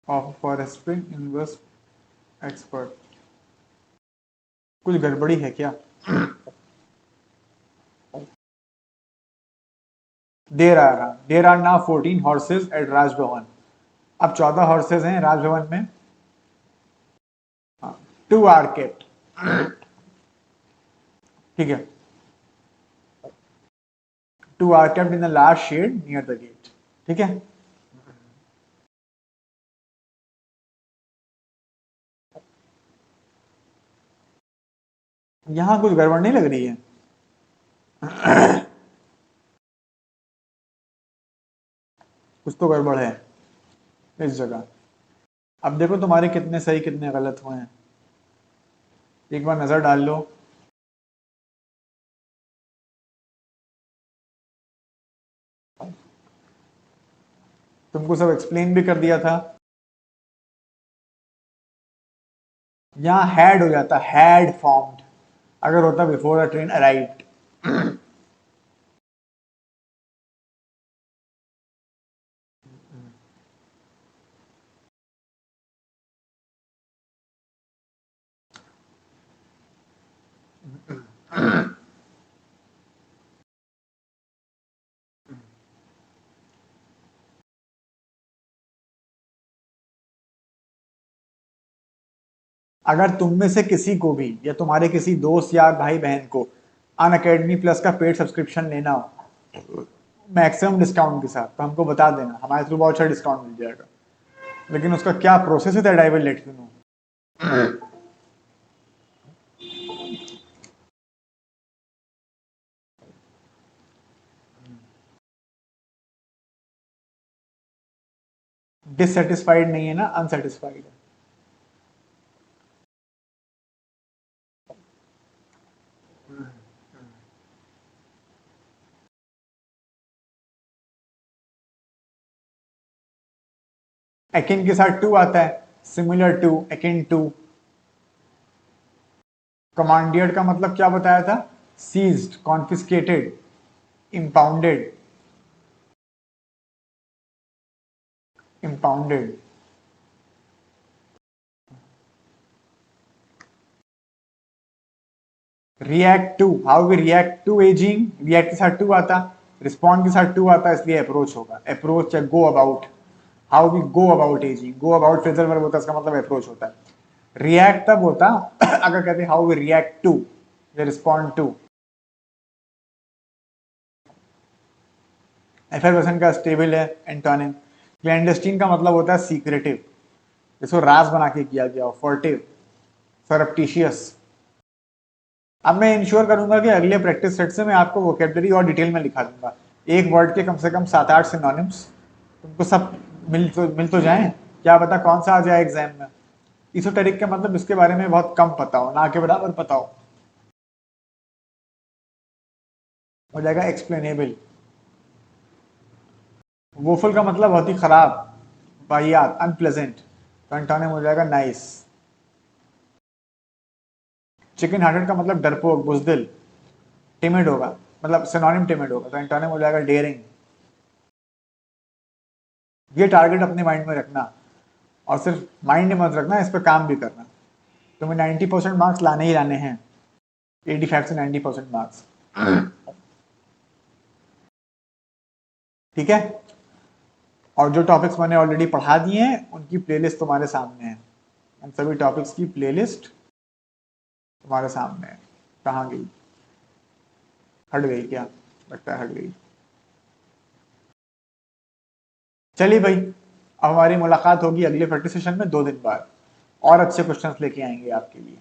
of forestry invest expert, कुछ गड़बड़ी है क्या? There are now 14 horses at Rajbhavan, अब 14 हॉर्सेज हैं राजभवन में. टू आर केप्ट, ठीक है, two are kept in the large shed near the gate, ठीक है. यहां कुछ गड़बड़ नहीं लग रही है? कुछ तो गड़बड़ है इस जगह. अब देखो तुम्हारे कितने सही कितने गलत हुए हैं, एक बार नजर डाल लो. तुमको सब एक्सप्लेन भी कर दिया था. यहाँ हैड हो जाता, हैड फॉर्म्ड, अगर होता बिफोर द ट्रेन अराइव्ड. अगर तुम में से किसी को भी या तुम्हारे किसी दोस्त या भाई बहन को अन अकेडमी प्लस का पेड सब्सक्रिप्शन लेना हो मैक्सिमम डिस्काउंट के साथ, तो हमको बता देना, हमारे थ्रू बहुत अच्छा डिस्काउंट मिल जाएगा. लेकिन उसका क्या प्रोसेस है that I will let you know. Dissatisfied नहीं है ना, अनसेटिस्फाइड है. एकिन के साथ टू आता है, similar to, akin to. Commandeered का मतलब क्या बताया था? Seized, confiscated, impounded, impounded. React to, how we react to ageing, react के साथ टू आता, रिस्पॉन्ड के साथ टू आता, इसलिए अप्रोच होगा, अप्रोच या go about, how we go about ageing, go about phrasal verb होता है, इसका मतलब अप्रोच होता है। रिएक्ट तब होता अगर कहते हैं हाउ वी रिएक्ट टू या रिस्पॉन्ड टू। एफरवेसेंट का स्टेबल है एंटोनिम। क्लैंडस्टीन का मतलब होता है सीक्रेटिव, जिसको राज बना के किया गया हो, फर्टिव, सरप्टिशियस। अब मैं इंश्योर करूंगा कि अगले प्रैक्टिस सेट से मैं आपको वोकेबलरी और डिटेल में लिखा दूंगा, एक वर्ड के कम से कम 7-8 सिनोनिम्स, तुमको सब मिल तो जाए, क्या पता कौन सा आ जाए एग्जाम में। इsoteric का मतलब इसके बारे में बहुत कम पता हो, ना के बराबर पता हो जाएगा एक्सप्लेनेबल। वोफुल का मतलब बहुत ही खराब, वाहियात, अनप्लेजेंट, तो एंटोनिम हो जाएगा नाइस। चिकन हार्टेड का मतलब डरपोक, बुजदिल, टिमिड होगा, मतलब सिनोनिम टिमिड होगा, तो एंटोनिम हो जाएगा डेयरिंग। ये टारगेट अपने माइंड में रखना, और सिर्फ माइंड में मत रखना, इस पर काम भी करना। तुम्हें 90% मार्क्स लाने ही लाने हैं, 85 से 90% मार्क्स। ठीक है, और जो टॉपिक्स मैंने ऑलरेडी पढ़ा दिए हैं उनकी प्लेलिस्ट तुम्हारे सामने है, उन सभी टॉपिक्स की प्लेलिस्ट तुम्हारे सामने है। कहाँ गई? हट गई क्या? लगता है हट गई। चलिए भाई, अब हमारी मुलाकात होगी अगले प्रैक्टिस सेशन में 2 दिन बाद, और अच्छे क्वेश्चंस लेके आएंगे आपके लिए।